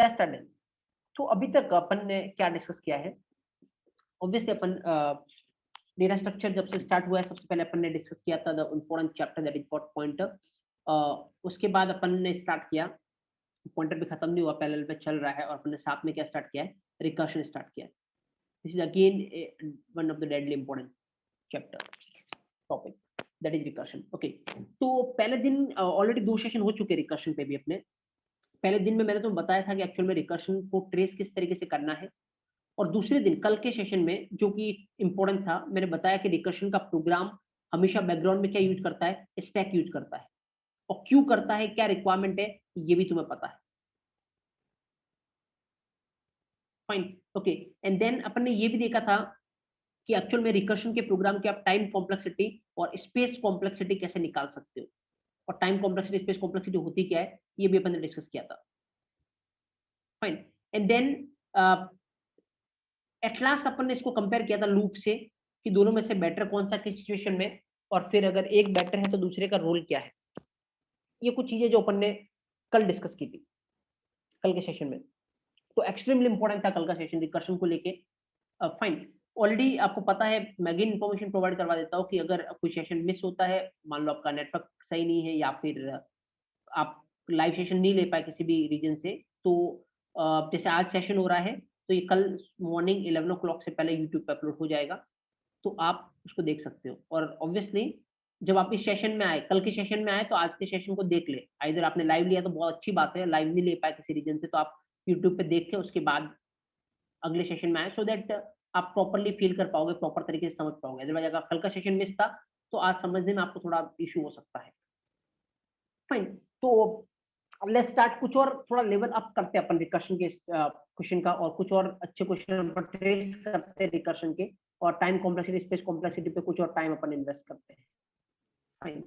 Test are done. तो अभी तक अपन ने क्या डिस्कस किया है? ऑब्वियसली अपन डेटा स्ट्रक्चर जब से स्टार्ट हुआ है, सबसे पहले अपन ने डिस्कस किया था the important chapter that is called pointer. उसके बाद अपन ने स्टार्ट किया, पॉइंटर भी खत्म नहीं हुआ, पैरेलल पे चल रहा है, और अपन ने साथ में क्या स्टार्ट किया है? रिकर्शन स्टार्ट किया है। This is again one of the deadly important chapter topic, that is recursion. Okay, तो पहले दिन ऑलरेडी 2 सेशन हो चुके हैं रिकर्शन पे भी अपने। पहले दिन में मैंने तुम्हें बताया था कि एक्चुअल में रिकर्शन को ट्रेस किस तरीके से करना है, और दूसरे दिन कल के सेशन में जो कि इंपॉर्टेंट था, मैंने बताया कि रिकर्शन का प्रोग्राम हमेशा बैकग्राउंड में क्या यूज करता है? स्टैक यूज करता है। और क्यों करता है, क्या रिक्वायरमेंट है, ये भी तुम्हें पता है। Fine, okay. एंड देन अपन ने ये भी देखा था कि एक्चुअल में रिकर्शन के प्रोग्राम के आप टाइम कॉम्प्लेक्सिटी और स्पेस कॉम्प्लेक्सिटी कैसे निकाल सकते हो, और टाइम कॉम्प्लेक्सिटी स्पेस कॉम्प्लेक्सिटी होती क्या है, ये भी अपन ने डिस्कस किया था। Fine, and then at last अपन ने इसको कंपेयर किया था लूप से, कि दोनों में से बेटर कौन सा किस सिचुएशन में, और फिर अगर एक बेटर है तो दूसरे का रोल क्या है। ये कुछ चीजें जो अपन ने कल डिस्कस की थी, कल के सेशन में। तो एक्सट्रीमली इंपॉर्टेंट था कल का सेशन रिकर्शन को लेके। फाइन, ऑलरेडी आपको पता है, मैं अगेन इन्फॉर्मेशन प्रोवाइड करवा देता हूँ कि अगर कोई सेशन मिस होता है, मान लो आपका नेटवर्क सही नहीं है, या फिर आप लाइव सेशन नहीं ले पाए किसी भी रीजन से, तो जैसे आज सेशन हो रहा है, तो ये कल मॉर्निंग 11 ओ क्लॉक से पहले यूट्यूब पे अपलोड हो जाएगा, तो आप उसको देख सकते हो। और ऑब्वियसली जब आप इस सेशन में आए, कल के सेशन में आए, तो आज के सेशन को देख ले। इधर आपने लाइव लिया तो बहुत अच्छी बात है, लाइव नहीं ले पाए किसी रीजन से, तो आप यूट्यूब पे देख के उसके बाद अगले सेशन में आए, सो दैट आप प्रॉपर्ली फील कर पाओगे, प्रॉपर तरीके से समझ पाओगे। अदरवाइज अगर कल का सेशन मिस था, तो आज समझने में आपको थोड़ा इशू हो सकता है। फाइन, तो लेट्स स्टार्ट। कुछ और थोड़ा लेवल अप करते हैं अपन रिकर्शन के क्वेश्चन का, और कुछ और अच्छे क्वेश्चन अपन ट्रेस करते हैं रिकर्शन के, और टाइम कॉम्प्लेक्सिटी स्पेस कॉम्प्लेक्सिटी पे कुछ और टाइम अपन इन्वेस्ट करते हैं। Fine,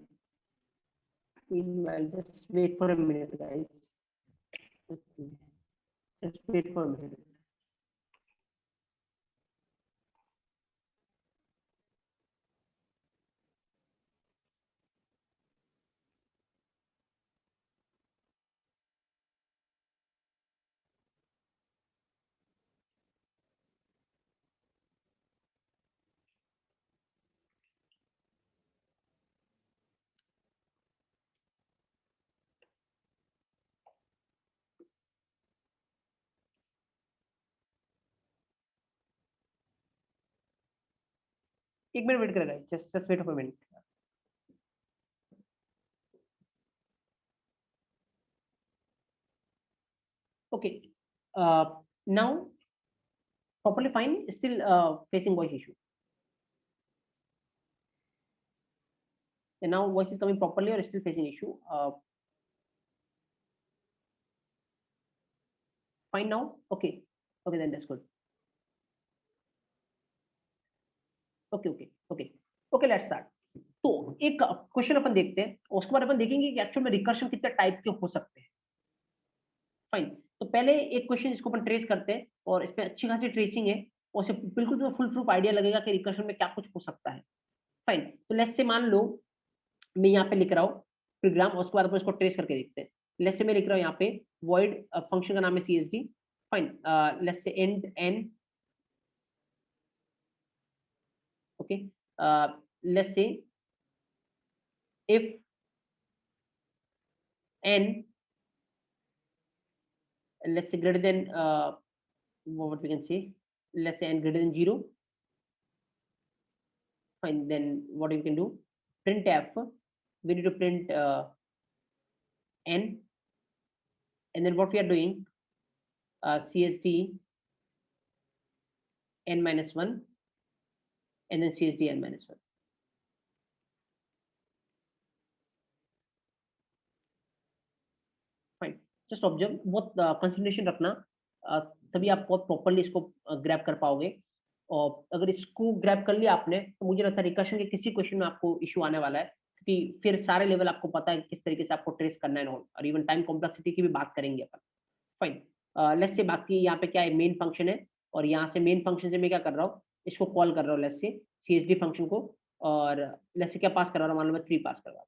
meanwhile just wait for a minute guys, just wait for a minute। एक मिनट वेट करेगा, just wait for a minute. Okay, now properly fine, still facing voice issue, and now voice is coming properly or still facing issue? Fine now, okay, okay, then that's good। Okay okay okay okay, let's start. तो एक question अपन देखते हैं, उसके बाद अपन देखेंगे कि actual में recursion कितने टाइप के हो सकते हैं। फाइन, तो पहले एक क्वेश्चन इसको अपन ट्रेस करते हैं, और इसमें अच्छी खासी ट्रेसिंग है, और उससे बिल्कुल तुम्हें फुल प्रूफ आइडिया लगेगा कि रिकर्शन में क्या कुछ हो सकता है। फाइन, तो लेट्स से मान लो मैं यहाँ पे लिख रहा हूँ प्रोग्राम, और उसके बाद अपन इसको ट्रेस करके देखते हैं। लेट्स से मैं लिख रहा हूँ यहाँ पे void फंक्शन का नाम है CSD। Fine, let's say end n, okay, let's say if n, let's say greater than what we can say, let's say n greater than 0। fine, then what we can do, printf, we need to print n, and then what we are doing, CSD n minus 1, and then CSD n minus 1। Fine, just observe, बहुत concentration रखना, तभी आप बहुत properly इसको grab कर पाओगे। और अगर इसको ग्रैब कर लिया आपने, तो मुझे लगता है रिकर्शन के किसी क्वेश्चन में आपको इशू आने वाला है, क्योंकि फिर सारे लेवल आपको पता है किस तरीके से आपको ट्रेस करना है, और इवन टाइम कॉम्प्लेक्सिटी की भी बात करेंगे अपन। फाइन, लेट्स से बाकी यहाँ पे क्या है, मेन फंक्शन है, और यहाँ से मेन फंक्शन से मैं क्या कर रहा हूँ, इसको कॉल कर रहा हूँ, लेट्स से CSD फंक्शन को, और लेट्स से क्या पास कर रहा हूँ, मान लो मैं 3 पास कर रहा हूँ।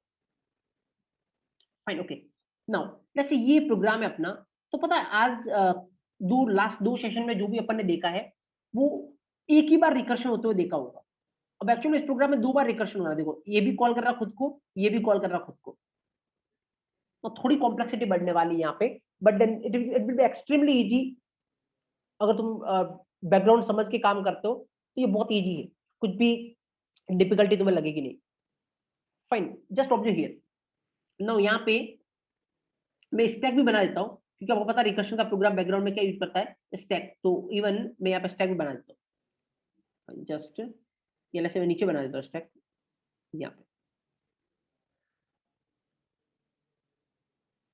Fine, okay, now let's say ये प्रोग्राम है अपना। तो पता है आज लास्ट 2 सेशन में जो भी अपन ने देखा है वो एक ही बार रिकर्शन होते हुए देखा होगा। अब एक्चुअली इस प्रोग्राम में 2 बार रिकर्शन हो रहा है, देखो ये भी कॉल कर रहा खुद को, ये भी कॉल कर रहा खुद को, तो थोड़ी कॉम्प्लेक्सिटी बढ़ने वाली है यहाँ पे, but then it will be extremely easy. अगर तुम बैकग्राउंड समझ के काम करते हो तो ये बहुत इजी है, कुछ भी डिफिकल्टी तुम्हें लगेगी नहीं। Fine, just observe here now. यहाँ पे मैं स्टैक भी बना देता हूँ क्योंकि आपको पता है रिकर्शन का प्रोग्राम बैकग्राउंड में क्या यूज करता है, स्टैक। तो इवन मैं यहाँ पे स्टैक भी बना देता हूँ, जस्ट ये से मैं नीचे बना देता हूँ स्टैक यहाँ पे।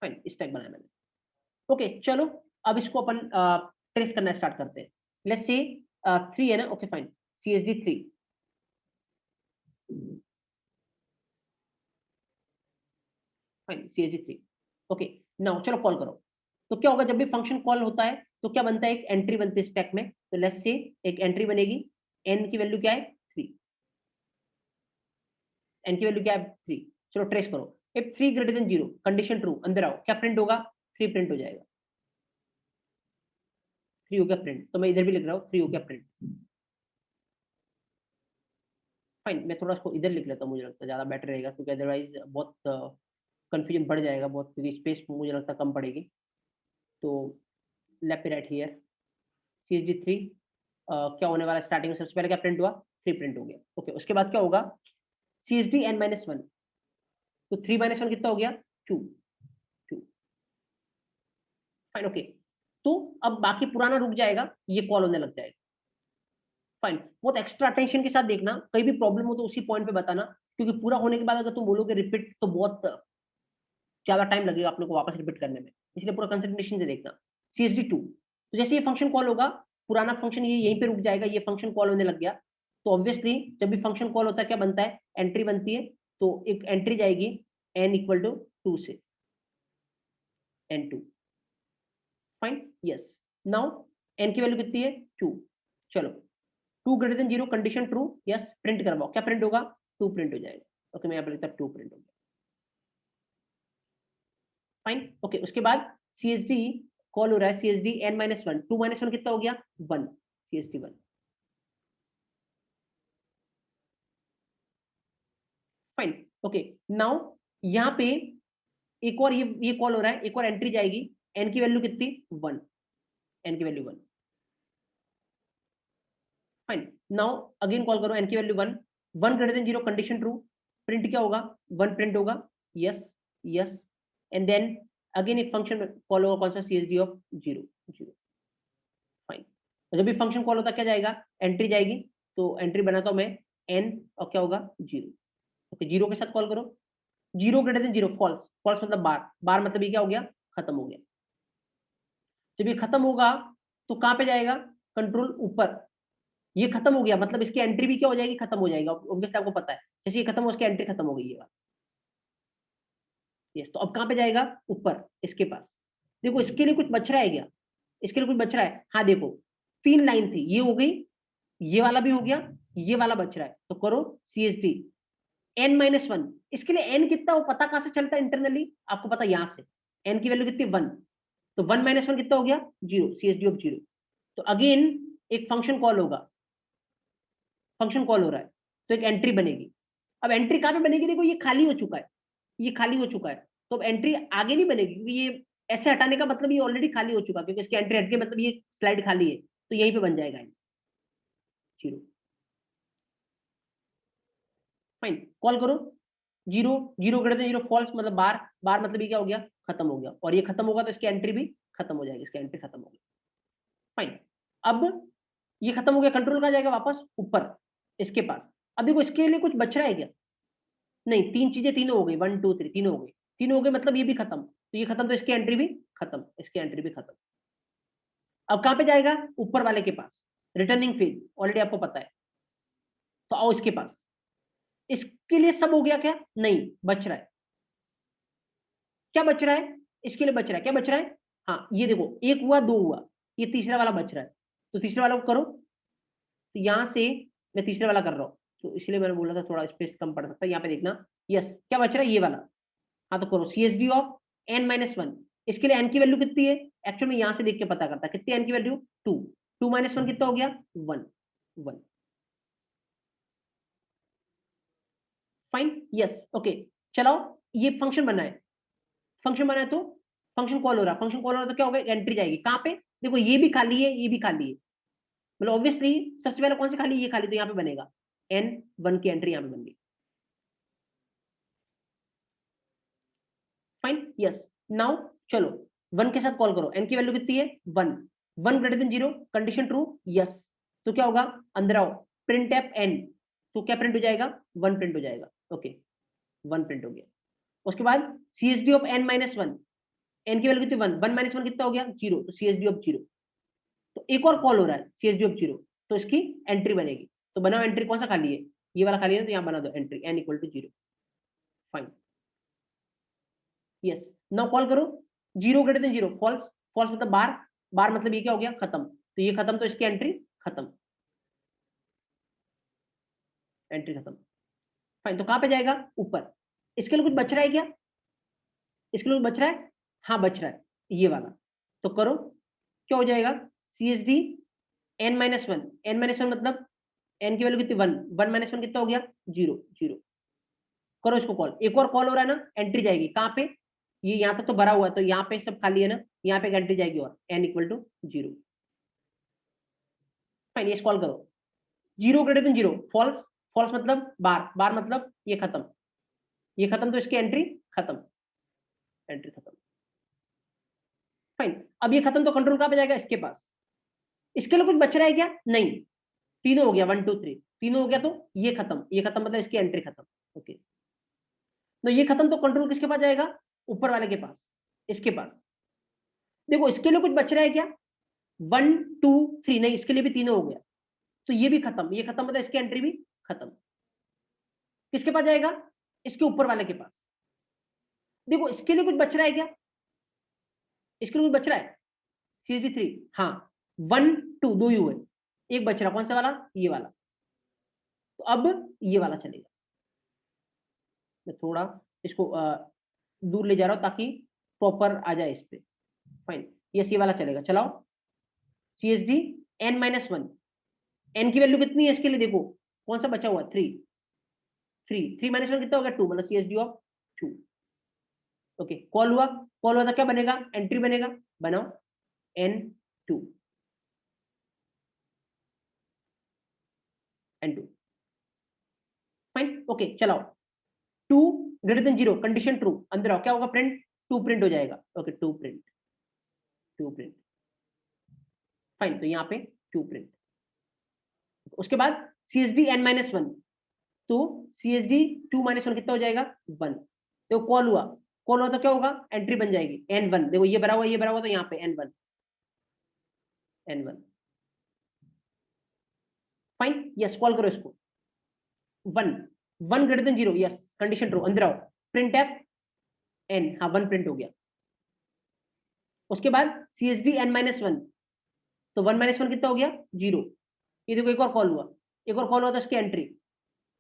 फाइन, स्टैक बनाया मैंने। ओके चलो, अब इसको अपन ट्रेस करना स्टार्ट करते हैं। लेट्स से 3 है ना, okay fine, CSD 3। Fine, CSD 3। Okay now चलो कॉल करो। तो क्या होगा जब भी फंक्शन कॉल होता है तो क्या बनता है, एक एंट्री बनती है स्टैक में। तो लेट्स से एक एंट्री बनेगी, n की वैल्यू क्या है 3, n की वैल्यू क्या है 3। चलो ट्रेस करो। If 3 greater than 0 condition true, अंदर आओ, क्या प्रिंट होगा, 3 प्रिंट हो जाएगा। 3 हो गया प्रिंट, तो मैं इधर भी लिख रहा हूँ 3 हो गया प्रिंट। फाइन, मैं थोड़ा इसको इधर लिख लेता हूँ, मुझे लगता है ज्यादा बेटर रहेगा क्योंकि अदरवाइज बहुत कंफ्यूजन बढ़ जाएगा बहुत, क्योंकि स्पेस मुझे लगता है कम पड़ेगी। तो लेफ्ट राइट हियर CSD 3 क्या होने वाला है, स्टार्टिंग में सबसे पहले क्या प्रिंट हुआ, 3 प्रिंट हो गया। ओके उसके बाद क्या होगा, CSD n-1, तो 3 - 1 कितना हो गया 2। फाइन ओके, तो अब बाकी पुराना रुक जाएगा, ये कॉल होने लग जाएगा। फाइन, बहुत एक्स्ट्रा अटेंशन के साथ देखना, कहीं भी प्रॉब्लम हो तो उसी पॉइंट पे बताना, क्योंकि पूरा होने के बाद अगर तुम बोलोगे रिपीट तो बहुत ज्यादा टाइम लगेगा अपने को वापस रिपीट करने में, इसलिए पूरा कंसंट्रेशन से देखना। CSD 2, तो जैसे ये फंक्शन कॉल होगा, पुराना फंक्शन ये यहीं पे रुक जाएगा, ये फंक्शन कॉल होने लग गया। तो ऑब्वियसली जब भी फंक्शन कॉल होता है क्या बनता है, एंट्री बनती है। तो एक एंट्री जाएगी n = 2 से, n2। Fine, yes. Now n की वैल्यू कितनी है 2। चलो 2 greater than 0 condition true, yes print करवाओ, क्या प्रिंट होगा 2 प्रिंट हो जाएगा। ओके मैं यहाँ पर लिखता हूँ 2 प्रिंट हो गया। फाइन ओके, उसके बाद CSD कॉल हो रहा है, CSD n-1, 2 - 1 कितना हो गया 1, CSD 1। फाइन ओके, नाउ यहाँ पे एक और ये कॉल हो रहा है, एक और एंट्री जाएगी, n की वैल्यू कितनी 1, n की value 1। Fine, now again call करो, n की value 1, 1 greater than 0 condition true, print क्या होगा 1 प्रिंट होगा, yes yes. And then again एक फंक्शन कॉल होगा, कौन सा, CSD ऑफ 0 0। फाइन, जब भी फंक्शन कॉल होता क्या जाएगा, एंट्री जाएगी, तो एंट्री बनाता हूं मैं n, और क्या होगा 0। ओके 0 के साथ कॉल करो, 0 ग्रेटर देन 0 फॉल्स, फॉल्स मतलब बार, बार मतलब ये क्या हो गया खत्म हो गया। जब ये खत्म होगा तो कहां पे जाएगा, कंट्रोल ऊपर, ये खत्म हो गया मतलब इसकी एंट्री भी क्या हो जाएगी, खत्म हो जाएगा, ऑब्वियसली आपको पता है, जैसे ये खत्म हो उसकी एंट्री खत्म हो गई है। यस, तो अब कहां पे जाएगा ऊपर, इसके पास। देखो इसके लिए कुछ बच रहा है क्या, इसके लिए कुछ बच रहा है, हाँ देखो 3 लाइन थी, ये हो गई, ये वाला भी हो गया, ये वाला बच रहा है, तो करो CSD n-1। इसके लिए n कितना वो पता कहां से चलता है इंटरनली, आपको पता यहां से, n की वैल्यू कितनी 1, तो 1 - 1 कितना हो गया 0, CSD ऑफ 0। तो अगेन एक फंक्शन कॉल होगा, फंक्शन कॉल हो रहा है, तो एक एंट्री बनेगी। अब एंट्री कहां पे बनेगी, देखो ये खाली हो चुका है, ये खाली हो चुका है, तो अब एंट्री आगे नहीं बनेगी, क्योंकि ये ऐसे हटाने का मतलब ये ऑलरेडी खाली हो चुका है, क्योंकि इसकी एंट्री हट के मतलब ये स्लाइड खाली है, तो यहीं पे बन जाएगा 0। फाइन, कॉल करो, 0 0 ग्रेटर देन 0 फॉल्स मतलब बार, बार मतलब ये क्या हो गया खत्म हो गया, और ये खत्म होगा तो इसकी एंट्री भी खत्म हो जाएगी, इसकी एंट्री खत्म हो गई। फाइन, अब ये खत्म हो गया, कंट्रोल कहां जाएगा वापस ऊपर, इसके पास। अब देखो इसके लिए कुछ बच रहा है क्या, नहीं, 3 चीजें तीनों हो गई, 1 2 3 तीनों हो गई, तीनों हो गए मतलब ये भी खत्म, तो ये खत्म तो इसकी एंट्री भी खत्म, इसकी एंट्री भी खत्म। अब कहां पे जाएगा, ऊपर वाले के पास, रिटर्निंग फेज ऑलरेडी आपको पता है, तो आओ इसके पास। इसके लिए सब हो गया क्या, नहीं बच रहा है, क्या बच रहा है, इसके लिए बच रहा है, क्या बच रहा है, हाँ ये देखो 1 हुआ 2 हुआ, ये तीसरा वाला बच रहा है, तो तीसरे वाला को करो। तो यहां से मैं तीसरे वाला कर रहा हूं, तो इसलिए मैंने बोला था थोड़ा स्पेस कम पड़ सकता है, यहाँ पे देखना, यस क्या बच रहा है ये वाला, हाँ तो करो CSD ऑफ n-1, इसके लिए एन की वैल्यू कितनी है, एक्चुअल में यहां से देख के पता करता है कितनी एन की वैल्यू 2, 2 माइनस 1 कितना हो गया 1, 1। Fine, yes, okay. चलाओ, ये फंक्शन बना है, फंक्शन बना है तो फंक्शन कॉल हो रहा है, फंक्शन कॉल हो रहा है तो क्या होगा, एंट्री जाएगी कहां पे, देखो ये भी खाली है ये भी खाली है, मतलब ऑब्वियसली सबसे पहले कौन सी खाली, ये खाली, तो यहाँ पे बनेगा n1 की एंट्री यहाँ पे बन गई। Fine, yes. नाउ चलो 1 के साथ कॉल करो, n की वैल्यू कितनी है 1, 1 greater than 0, condition true, yes. तो क्या होगा, अंदर आओ, प्रिंट एफ n, तो क्या प्रिंट हो जाएगा 1 प्रिंट हो जाएगा, ओके 1 प्रिंट हो गया। उसके बाद CSD of n minus 1, n की वैल्यू कितनी 1, 1 माइनस 1 कितना हो गया 0, तो CSD ऑफ 0, तो एक और कॉल हो रहा है CSD ऑफ 0, तो इसकी एंट्री बनेगी, तो बनाओ एंट्री, कौन सा खाली है, ये वाला खाली है, तो यहाँ बना दो entry n equal to 0। Fine, yes. Now call करो, 0 ग्रेटर देन 0, फॉल्स, फॉल्स मतलब बार, बार मतलब ये क्या हो गया खत्म, तो ये खत्म, तो इसकी एंट्री खत्म, एंट्री खत्म। फाइन, तो कहां पे जाएगा ऊपर, इसके लिए कुछ बच रहा है क्या, इसके लिए कुछ बच रहा है, हाँ बच रहा है ये वाला, तो करो, क्या हो जाएगा CSD n minus 1, n minus 1 मतलब n की वैल्यू कितनी 1, 1 माइनस 1 कितना हो गया 0, 0। करो इसको कॉल, एक और कॉल हो रहा है ना, एंट्री जाएगी कहां पे, ये यहाँ तक तो भरा हुआ है, तो यहाँ पे सब खाली है ना, यहाँ पे एंट्री जाएगी और n इक्वल टू 0। फाइन, ये कॉल करो, 0 ग्रेटर देन 0, फॉल्स, फॉल्स मतलब बार, बार मतलब ये खत्म, ये खत्म, तो इसकी एंट्री खत्म, एंट्री खत्म। फाइन, अब ये खत्म, तो कंट्रोल कहां पे जाएगा, इसके पास, इसके लिए कुछ बच रहा है क्या, नहीं, तीनों हो गया 1 2 3, तीनों हो गया, तो ये खत्म, ये खत्म मतलब इसकी एंट्री खत्म, ओके। तो ये खत्म, तो कंट्रोल किसके पास जाएगा, ऊपर वाले के पास, इसके पास। देखो इसके लिए कुछ बच रहा है क्या, 1 2 3, नहीं इसके लिए भी तीनों हो गया, तो ये भी खत्म, ये खत्म मतलब इसकी एंट्री भी खत्म, किसके पास जाएगा, इसके ऊपर वाले के पास। देखो इसके लिए कुछ बच रहा है क्या, इसके लिए कुछ बच रहा है, CSD3, हाँ 1 2 दो ही हुए, एक बच रहा, कौन सा वाला, ये वाला, तो अब ये वाला चलेगा, मैं थोड़ा इसको दूर ले जा रहा हूं ताकि प्रॉपर आ जाए इस पे। फाइन, यस ये वाला चलेगा, चलाओ CSD n माइनस 1, n की वैल्यू कितनी है इसके लिए, देखो कौन सा बचा हुआ 3, 3 3 माइनस 1 कितना हो गया 2, मतलब CSD ऑफ 2, ओके। कॉल हुआ, कॉल हुआ तो क्या बनेगा, एंट्री बनेगा, बनाओ n2, n2। फाइन, ओके चलाओ, 2 ग्रेटर देन 0, कंडीशन ट्रू, अंदर आओ, क्या होगा प्रिंट, 2 प्रिंट हो जाएगा, ओके 2 प्रिंट, 2 प्रिंट। फाइन, तो यहाँ पे 2 प्रिंट, उसके बाद CSD n माइनस 1, तो CSD 2 माइनस 1 कितना हो जाएगा 1, तो कॉल हुआ, कॉल हुआ तो क्या होगा, एंट्री बन जाएगी n1, देखो ये भरा हुआ ये भरा हुआ, तो यहाँ पे n1, n1। Fine, yes call करो इसको, 1 1 greater than 0, yes condition true, अंदर आओ, प्रिंट एफ n, हाँ 1 प्रिंट हो गया। उसके बाद CSD n माइनस 1, तो 1 माइनस 1 कितना हो गया 0, ये देखो एक और कॉल हुआ, एक और कॉल हुआ तो इसकी एंट्री,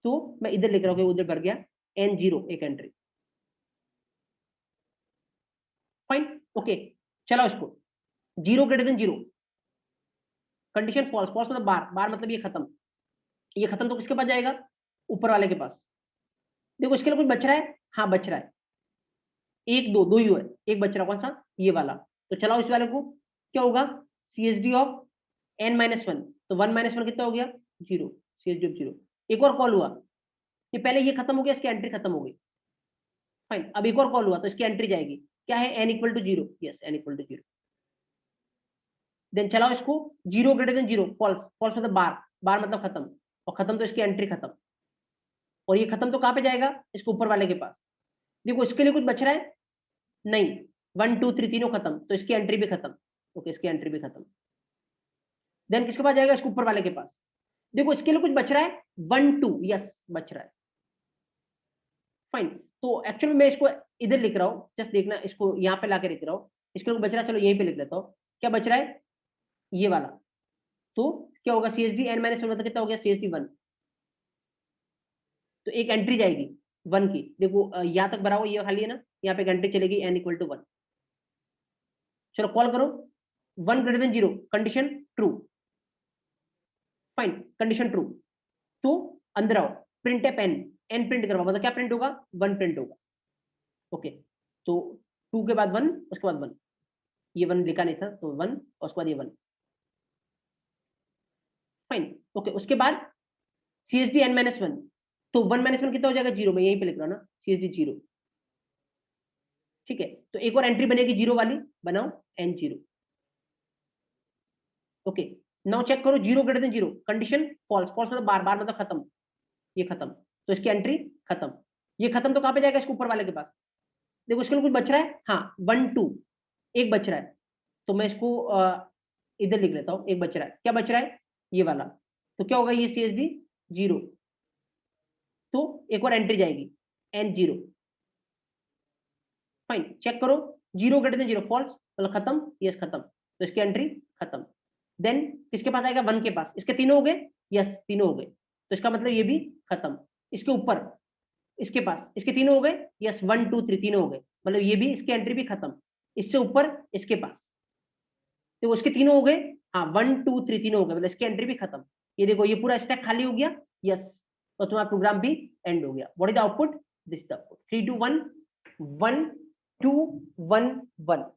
तो मैं इधर लिख रहा हूँ उधर भर गया n0, एक एंट्री। फाइन, ओके चलाओ इसको, 0 greater than 0, condition false, false मतलब बार, बार मतलब ये खत्म, ये खत्म, तो किसके पास जाएगा, ऊपर वाले के पास। देखो इसके लिए कुछ बच रहा है, हाँ बच रहा है, एक दो दो ही है, एक बच रहा, कौन सा ये वाला, तो चलाओ इस वाले को, क्या होगा CSD ऑफ n माइनस 1, तो 1 माइनस 1 कितना हो गया 0, CSD ऑफ 0। एक और कॉल हुआ, ये पहले ये खत्म हो गया, इसकी एंट्री खत्म हो गई। फाइन, अब एक और कॉल हुआ तो इसकी एंट्री जाएगी, क्या है n equal to 0, yes n equal to 0। Then चलाओ इसको, 0 ग्रेटर देन 0, फॉल्स, फॉल्स मतलब बार, बार मतलब खत्म, और खत्म तो इसकी एंट्री खत्म, और ये खत्म तो कहां पे जाएगा, इसके ऊपर वाले के पास। देखो इसके लिए कुछ बच रहा है, नहीं 1 2 3 तीनों खत्म, तो इसकी एंट्री भी खत्म, ओके इसकी एंट्री भी खत्म। देन किसके पास जाएगा, इसके ऊपर वाले के पास। देखो इसके लिए कुछ बच रहा है 1 2, यस बच रहा है। फाइन, तो एक्चुअली मैं इसको इधर लिख रहा हूँ, जस्ट देखना, इसको यहाँ पे लाके लिख रहा हूँ, इसके लिए बच रहा है, चलो यहीं पे लिख लेता हूँ, क्या बच रहा है ये वाला, तो क्या होगा CSD n माइनस 1 मतलब कितना हो गया CSD 1, तो एक एंट्री जाएगी 1 की, देखो यहाँ तक भरा हुआ ये खाली है ना, यहाँ पे एक एंट्री चलेगी n इक्वल टू 1, चलो कॉल करो, 1 greater than 0, condition true, fine, condition true. तो अंदर आओ, print f n, n print करवा, मतलब क्या प्रिंट होगा, 1 प्रिंट होगा। ओके, तो 2 के बाद 1, उसके बाद 1, ये 1 लिखा नहीं था तो 1 और उसके बाद ये 1, फाइन। ओके, उसके बाद CSD n-1, तो 1 - 1 कितना हो जाएगा, 0, मैं यहीं पे लिख रहा हूँ ना, CSD 0, ठीक है। तो एक और एंट्री बनेगी 0 वाली, बनाओ n0। ओके, नाउ चेक करो, 0 greater than 0, condition false, false मतलब बार बार मतलब खत्म, ये खत्म, तो इसकी एंट्री खत्म। ये खत्म तो कहां पे जाएगा, इसके ऊपर वाले के पास। देखो इसके लिए कुछ बच रहा है, हाँ 1 2 एक बच रहा है, तो मैं इसको इधर लिख लेता हूँ, एक बच रहा है, क्या बच रहा है, ये वाला, तो क्या होगा, ये CSD 0, तो एक और एंट्री जाएगी n0, फाइन। चेक करो, 0 ग्रेटर देन 0 फॉल्स, मतलब खत्म, यस खत्म, तो इसकी एंट्री खत्म। देन किसके पास आएगा, 1 के पास, इसके तीनों हो गए, यस तीनों हो गए, तो इसका मतलब ये भी खत्म। इसके ऊपर इसके पास, इसके तीनों हो गए, यस 1 2 3 तीनों हो गए, मतलब ये भी, इसकी एंट्री भी खत्म। इससे ऊपर इसके पास, तो उसके तीनों हो गए, हाँ 1 2 3 तीनों हो गए, मतलब इसकी एंट्री भी खत्म। ये देखो ये पूरा स्टैक खाली हो गया, यस, तो तुम्हारा प्रोग्राम भी एंड हो गया। What is the output, this the output, 3 2 1 1 2 1 1।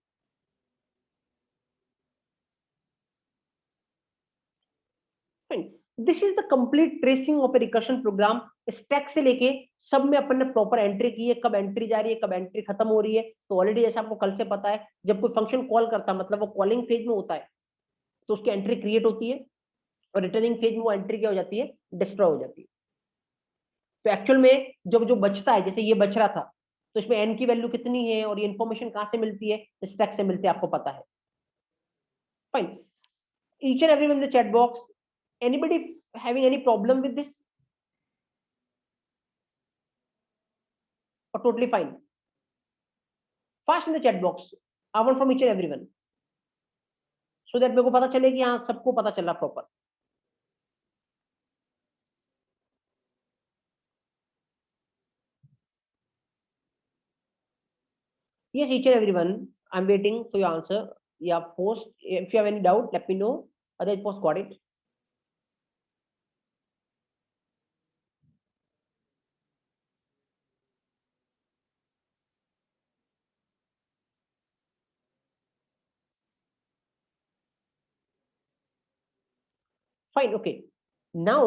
This is the complete tracing of a recursion program. Stack से लेके सब में अपन ने प्रॉपर एंट्री की है, कब एंट्री जा रही है, कब एंट्री खत्म हो रही है। तो ऑलरेडी जैसे आपको कल से पता है, जब कोई फंक्शन कॉल करता है मतलब वो कॉलिंग फेज में होता है, तो उसकी एंट्री क्रिएट होती है, और रिटर्निंग फेज में वो एंट्री क्या हो जाती है, डिस्ट्रॉय हो जाती है। तो एक्चुअल में जब जो बचता है, जैसे ये बच रहा था, तो इसमें एन की वैल्यू कितनी है, और ये इन्फॉर्मेशन कहां से मिलती है, स्टैक से मिलती है, आपको पता है, fine. Each and every one in the chat box, anybody having any problem with this, और totally fine. Fast in the chat box, I want from each and every one, so that मेरे को पता चले कि हाँ सबको पता चला proper. Yes, each and everyone, I'm waiting for your answer. Yeah, post if you have any doubt, let me know. Otherwise, post got it. Fine, okay. Now,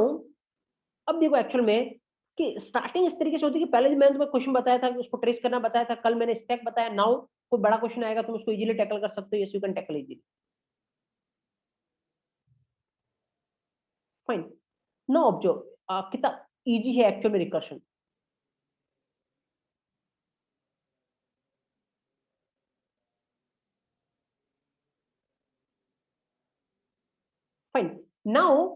अब देखो एक्चुअल में कि स्टार्टिंग इस तरीके से होती है कि पहले मैंने तुम्हें क्वेश्चन बताया था, उसको ट्रेस करना बताया था, कल मैंने स्टैक बताया। नाउ कोई बड़ा क्वेश्चन आएगा, तुम उसको इजीली टैकल कर सकते हो, yes you can tackle easily, fine. No observe कितना इजी है एक्चुअल में रिकर्शन, फाइन। नाउ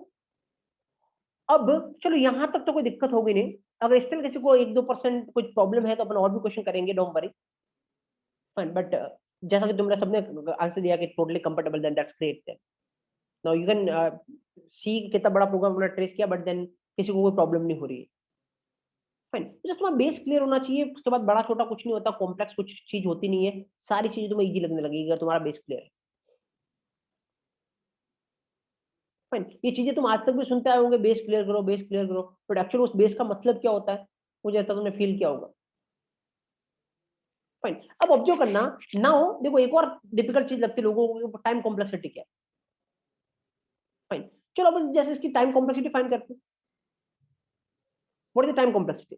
अब चलो यहां तक तो कोई दिक्कत होगी नहीं, अगर स्टिल किसी को 1-2% कुछ प्रॉब्लम है तो अपन और भी क्वेश्चन करेंगे, डोंट वरी, फाइन। बट जैसा कि तुमने सबने आंसर दिया कि totally comfortable, then that's great. Then now you can see कितना बड़ा प्रोग्राम हमने ट्रेस किया, बट देन किसी को कोई प्रॉब्लम नहीं हो रही है, फाइन। जस्ट तुम्हारा बेस क्लियर होना चाहिए, उसके बाद बड़ा छोटा कुछ नहीं होता, कॉम्प्लेक्स कुछ चीज होती नहीं है, सारी चीजें तुम्हें इजी लगने लगेगी अगर तुम्हारा बेस क्लियर है, फाइन। ये चीजें तुम आज तक भी सुनते आए होंगे, बेस क्लियर करो, बेस क्लियर करो, बट एक्चुअली उस बेस का मतलब क्या होता है, मुझे लगता है तुमने फील किया होगा, फाइन। अब ऑब्जर्व करना, नाउ देखो एक और डिफिकल्ट चीज लगती है लोगों को, टाइम कॉम्प्लेक्सिटी क्या है, फाइन। चलो अब जैसे इसकी टाइम कॉम्प्लेक्सिटी फाइंड करते हैं, what is the time complexity,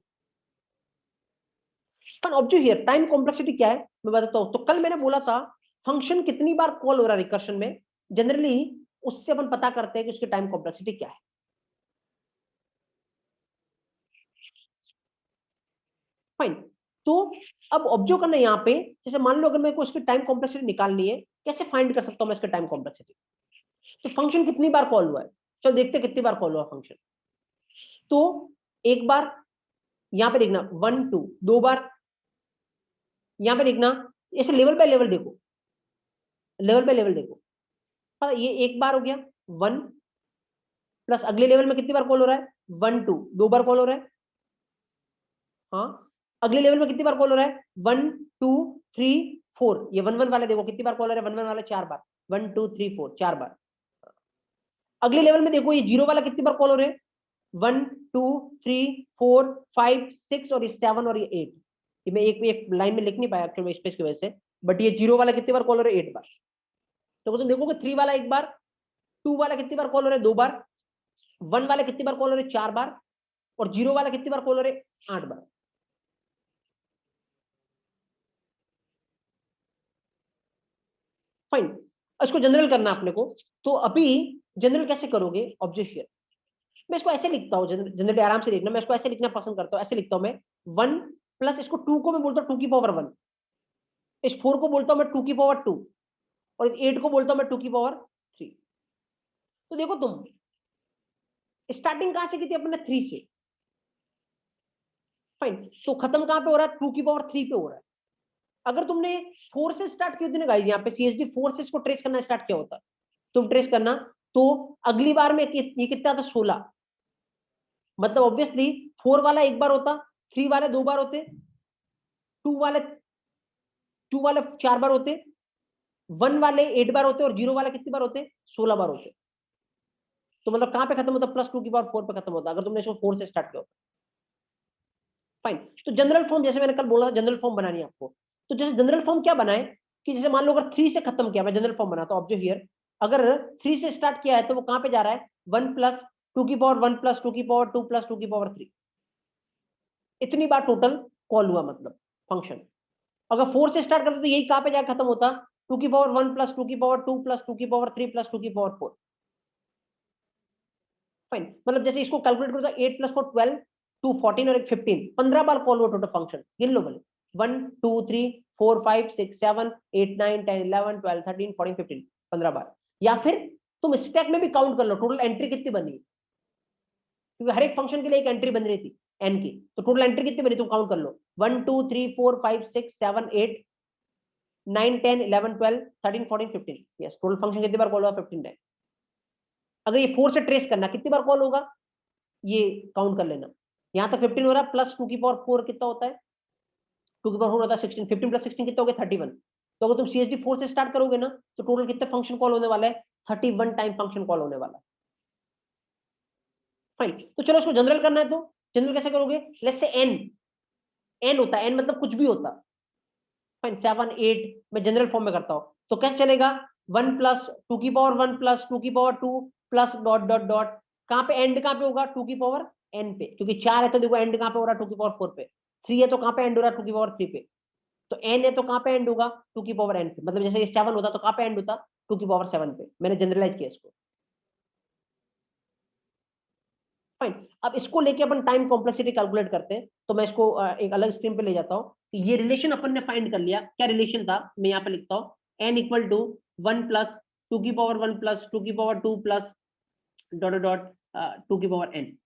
पर ऑब्जर्व हियर टाइम कॉम्प्लेक्सिटी क्या है, मैं बताता हूं। तो कल मैंने बोला था फंक्शन कितनी बार कॉल हो रहा है रिकर्शन में, जनरली उससे अपन पता करते हैं कि उसकी टाइम कॉम्प्लेक्सिटी क्या है, फाइन। तो अब ऑब्जर्व करना यहाँ पे, जैसे मान लो अगर मेरे को इसकी टाइम कॉम्प्लेक्सिटी निकालनी है, कैसे फाइंड कर सकता हूं मैं इसका टाइम कॉम्प्लेक्सिटी, तो फंक्शन कितनी बार कॉल हुआ है, चलो देखते हैं कितनी बार कॉल हुआ फंक्शन। तो एक बार, यहाँ पे देखना 1 2, 2 बार, यहाँ पे देखना, ऐसे लेवल बाय लेवल देखो, लेवल बाय लेवल देखो, हाँ ये एक बार हो गया 1, प्लस अगले लेवल में कितनी बार कॉल हो रहा है, 1 2, 2 बार कॉल हो रहा है, हाँ। अगले लेवल में कितनी बार कॉल हो रहा है, 1 2 3 4, ये 1 1 वाला देखो कितनी बार कॉलर है, 1 1 वाला 4 बार, 1 2 3 4 4 बार। अगले लेवल में देखो ये 0 वाला कितनी बार कॉलर है, 1 2 3 4 5 6 और ये 7 और ये 8। ये मैं एक लाइन में लिख नहीं पाया एक्चुअली स्पेस की वजह से, बट ये 0 वाला कितनी बार कॉलर है, 8 बार। तो तुम देखोगे 3 वाला 1 बार, 2 वाला कितनी बार कॉलर है, 2 बार, 1 वाला कितनी बार कॉलर है, 4 बार, और 0 वाला कितनी बार कॉलर है, 8 बार। फाइन, इसको जनरल करना अपने को। तो अभी जनरल कैसे करोगे, ऑब्जेक्ट हियर। मैं इसको ऐसे लिखता हूँ, जनरली आराम से लिखना, मैं इसको ऐसे लिखना पसंद करता हूँ। ऐसे लिखता हूँ मैं 1 प्लस इसको 2 को मैं बोलता हूँ 2 की पावर 1, इस 4 को बोलता हूँ मैं 2 की पावर 2, और इस 8 को बोलता हूँ मैं 2 की पावर 3। तो देखो तुम स्टार्टिंग कहां से की थी अपने 3 से, फाइन, तो खत्म कहां पे हो रहा है, 2 की पावर 3 पे हो रहा है। अगर तुमने 4 से स्टार्ट किया होती ना गाइस, यहाँ पे CSD 4 से इसको ट्रेस करना स्टार्ट किया होता, तुम ट्रेस करना, तो अगली बार में ये कितना था, 16। मतलब ऑब्वियसली 4 वाला 1 बार होता, 3 वाले 2 बार होते, 2 वाले 4 बार होते, 1 वाले 8 बार होते, और 0 वाले कितनी बार होते, 16 बार होते। तो मतलब कहां पे खत्म होता, +2 की पावर 4 पे खत्म होता, अगर तुमने इसको 4 से स्टार्ट किया होता। फाइन, तो जनरल फॉर्म जैसे मैंने कल बोला था, जनरल फॉर्म बनानी है आपको। तो जैसे जनरल फॉर्म क्या बनाए, कि जैसे मान लो अगर 3 से खत्म किया, मैं जनरल फॉर्म बनाता हूं, ऑब्जर्व हियर। अगर 3 से स्टार्ट किया है तो वो कहां पे जा रहा है, 1 प्लस 2 की पावर 1 प्लस 2 की पावर 2 प्लस 2 की पावर 3। इतनी बार टोटल कॉल हुआ मतलब फंक्शन। अगर 4 से स्टार्ट करते तो यही कहां पे जाकर खत्म होता, 2 की पावर 1 प्लस 2 की पावर 2 प्लस 2 की पावर 3 प्लस 2 की पावर 4। फाइन, मतलब जैसे इसको कैलकुलेट करो तो 8 प्लस 4 12, 2 14 और एक 15, 15 बार कॉल हुआ टोटल फंक्शन। गिन लो बोले, 1 2 3 4 5 6 7 8 9 10 11 12 13 14 15, 15 बार। या फिर तुम स्टैक में भी काउंट कर लो टोटल एंट्री कितनी बनी है, क्योंकि हर एक फंक्शन के लिए एक एंट्री बन रही थी एन की, तो टोटल एंट्री कितनी बनी तुम काउंट कर लो, 1 2 3 4 5 6 7 8 9 10 11 12 13 14 15। यस, टोटल फंक्शन कितनी बार कॉल हुआ, 15 टाइम। अगर ये 4 से ट्रेस करना कितनी बार कॉल होगा, ये काउंट कर लेना। यहां तक 15 हो रहा है, प्लस 2 की पावर 4 कितना होता है, 2 की पावर 4 होता है 16, 15 प्लस 16 कितना हो गया, 31। तो अगर तुम CSD 4 से स्टार्ट करोगे ना, तो टोटल कितने फंक्शन कॉल होने वाला है, 31 टाइम फंक्शन कॉल होने वाला है। फाइन, तो चलो इसको जनरल करना है, तो जनरल कैसे करोगे, लेट्स से एन होता है, एन मतलब कुछ भी होता, फाइन 7 8 मैं जनरल फॉर्म में करता हूं, तो कैसे चलेगा, 1 प्लस 2 की पावर 1 प्लस 2 की power 2 plus dot dot dot, कहां पे एंड कहां पे होगा, 2 की पावर एन पे, क्योंकि 4 है तो देखो एंड कहां पे हो रहा है, 2 की पावर 4 पे, 3 है तो कहां पे एंड हो रहा है, 2 की पावर 3 पे, तो एन है तो कहां पे एंड होगा, 2 की पावर एन पे। मतलब जैसे ये 7 होता तो कहां पे एंड होता, 2 की पावर 7 पे। मैंने जनरलाइज किया इसको। फाइन, अब इसको लेके अपन टाइम कॉम्प्लेक्सिटी कैलकुलेट करते हैं, तो मैं इसको एक अलग स्ट्रीम पे ले जाता हूँ। ये रिलेशन अपन ने फाइंड कर लिया, क्या रिलेशन था, मैं यहाँ पे लिखता हूँ, एन इक्वल टू 1 प्लस 2 की पावर 1 प्लस 2 की पावर 2 प्लस डॉट डॉट 2 की power n.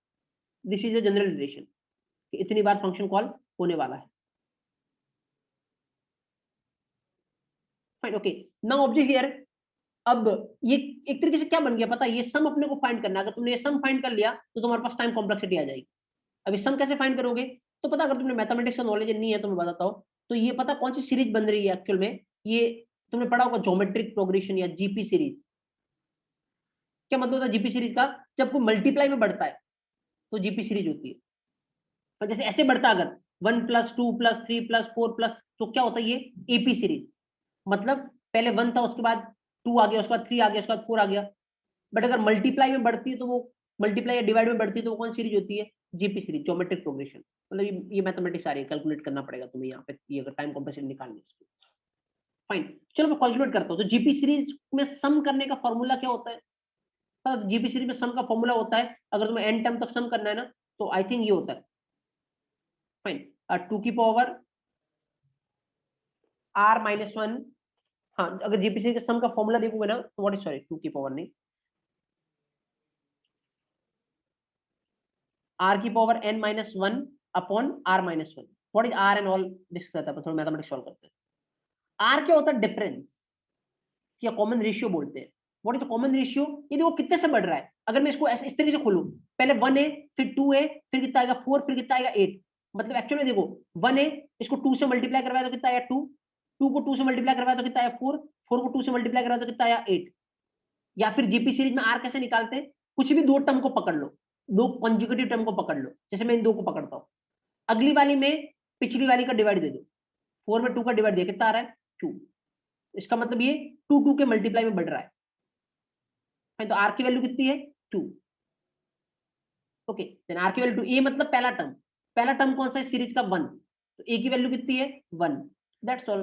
This is a general relation, इतनी बार फंक्शन कॉल होने वाला है। Fine, okay, now object here. अब ये एक तरीके से क्या बन गया पता है, ये सम अपने को फाइंड करना है। अगर तुमने ये सम फाइंड कर लिया तो तुम्हारे पास टाइम कॉम्प्लेक्सिटी आ जाएगी। अब ये सम कैसे फाइंड करोगे, तो पता, अगर तुमने मैथमेटिक्स का नॉलेज नहीं है तो मैं बताता हूँ। तो ये पता कौन सी सीरीज बन रही है एक्चुअल में, ये तुमने पढ़ा होगा ज्योमेट्रिक प्रोग्रेशन या जीपी सीरीज। क्या मतलब होता है जीपी सीरीज का, जब कोई मल्टीप्लाई में बढ़ता है तो जीपी सीरीज होती है। और जैसे ऐसे बढ़ता अगर 1 प्लस 2 प्लस 3 प्लस 4 प्लस, तो क्या होता है ये एपी सीरीज। मतलब पहले 1 था, उसके बाद 2 आ गया, उसके बाद 3 आ गया, उसके बाद 4 आ गया। बट अगर मल्टीप्लाई में बढ़ती है तो वो, मल्टीप्लाई या डिवाइड में बढ़ती है तो वो कौन सीरीज होती है, जीपी सीरीज, ज्योमेट्रिक प्रोग्रेशन। मतलब ये मैथमेटिक्स आ रही है, कैलकुलेट करना पड़ेगा तुम्हें यहाँ पे, ये अगर टाइम कॉम्प्लेक्सिटी निकालनी है। फाइन, चलो मैं कैलकुलेट करता हूँ। तो जीपी सीरीज में सम करने का फॉर्मूला क्या होता है, जीपी सीरीज में सम का फॉर्मूला होता है, अगर तुम्हें एन टर्म तक सम करना है ना, तो आई थिंक ये होता है, फाइन, 2 की पावर आर माइनस 1। हाँ, अगर जीपी सीरीज के सम का फॉर्मूला देखोगे ना, तो व्हाट इज, सॉरी 2 की पावर नहीं, आर की power n minus 1 upon r minus 1। What is r and all discuss करता है, थोड़ा मैथमेटिक्स सॉल्व करते हैं। आर क्या होता है, डिफरेंस या कॉमन रेशियो बोलते हैं। What is the common ratio, ये देखो कितने से बढ़ रहा है। अगर मैं इसको ऐसे इस तरीके से खोलूं, पहले 1 है, फिर 2 है, फिर कितना आएगा 4, फिर कितना आएगा 8। मतलब एक्चुअली देखो 1 है, इसको 2 से मल्टीप्लाई करवाया तो कितना आया 2, 2 को 2 से मल्टीप्लाई करवाया तो कितना आया 4, 4 को 2 से मल्टीप्लाई करवाया तो कितना आया 8। या फिर जीपी सीरीज में आर कैसे निकालते हैं, कुछ भी दो टर्म को पकड़ लो, दो कंजुगेटिव टर्म को पकड़ लो, जैसे मैं इन दो को पकड़ता हूं, अगली वाली में पिछली वाली का डिवाइड दे दो, 4 में 2 का डिवाइड दिया कितना आ रहा है 2, इसका मतलब ये 2 2 के मल्टीप्लाई में बढ़ रहा है, तो आर की वैल्यू कितनी है 2। ओके, देन आर की वैल्यू 2, ए मतलब पहला टर्म कौन सा है सीरीज का 1, तो ए की वैल्यू कितनी है 1, दैट्स ऑल।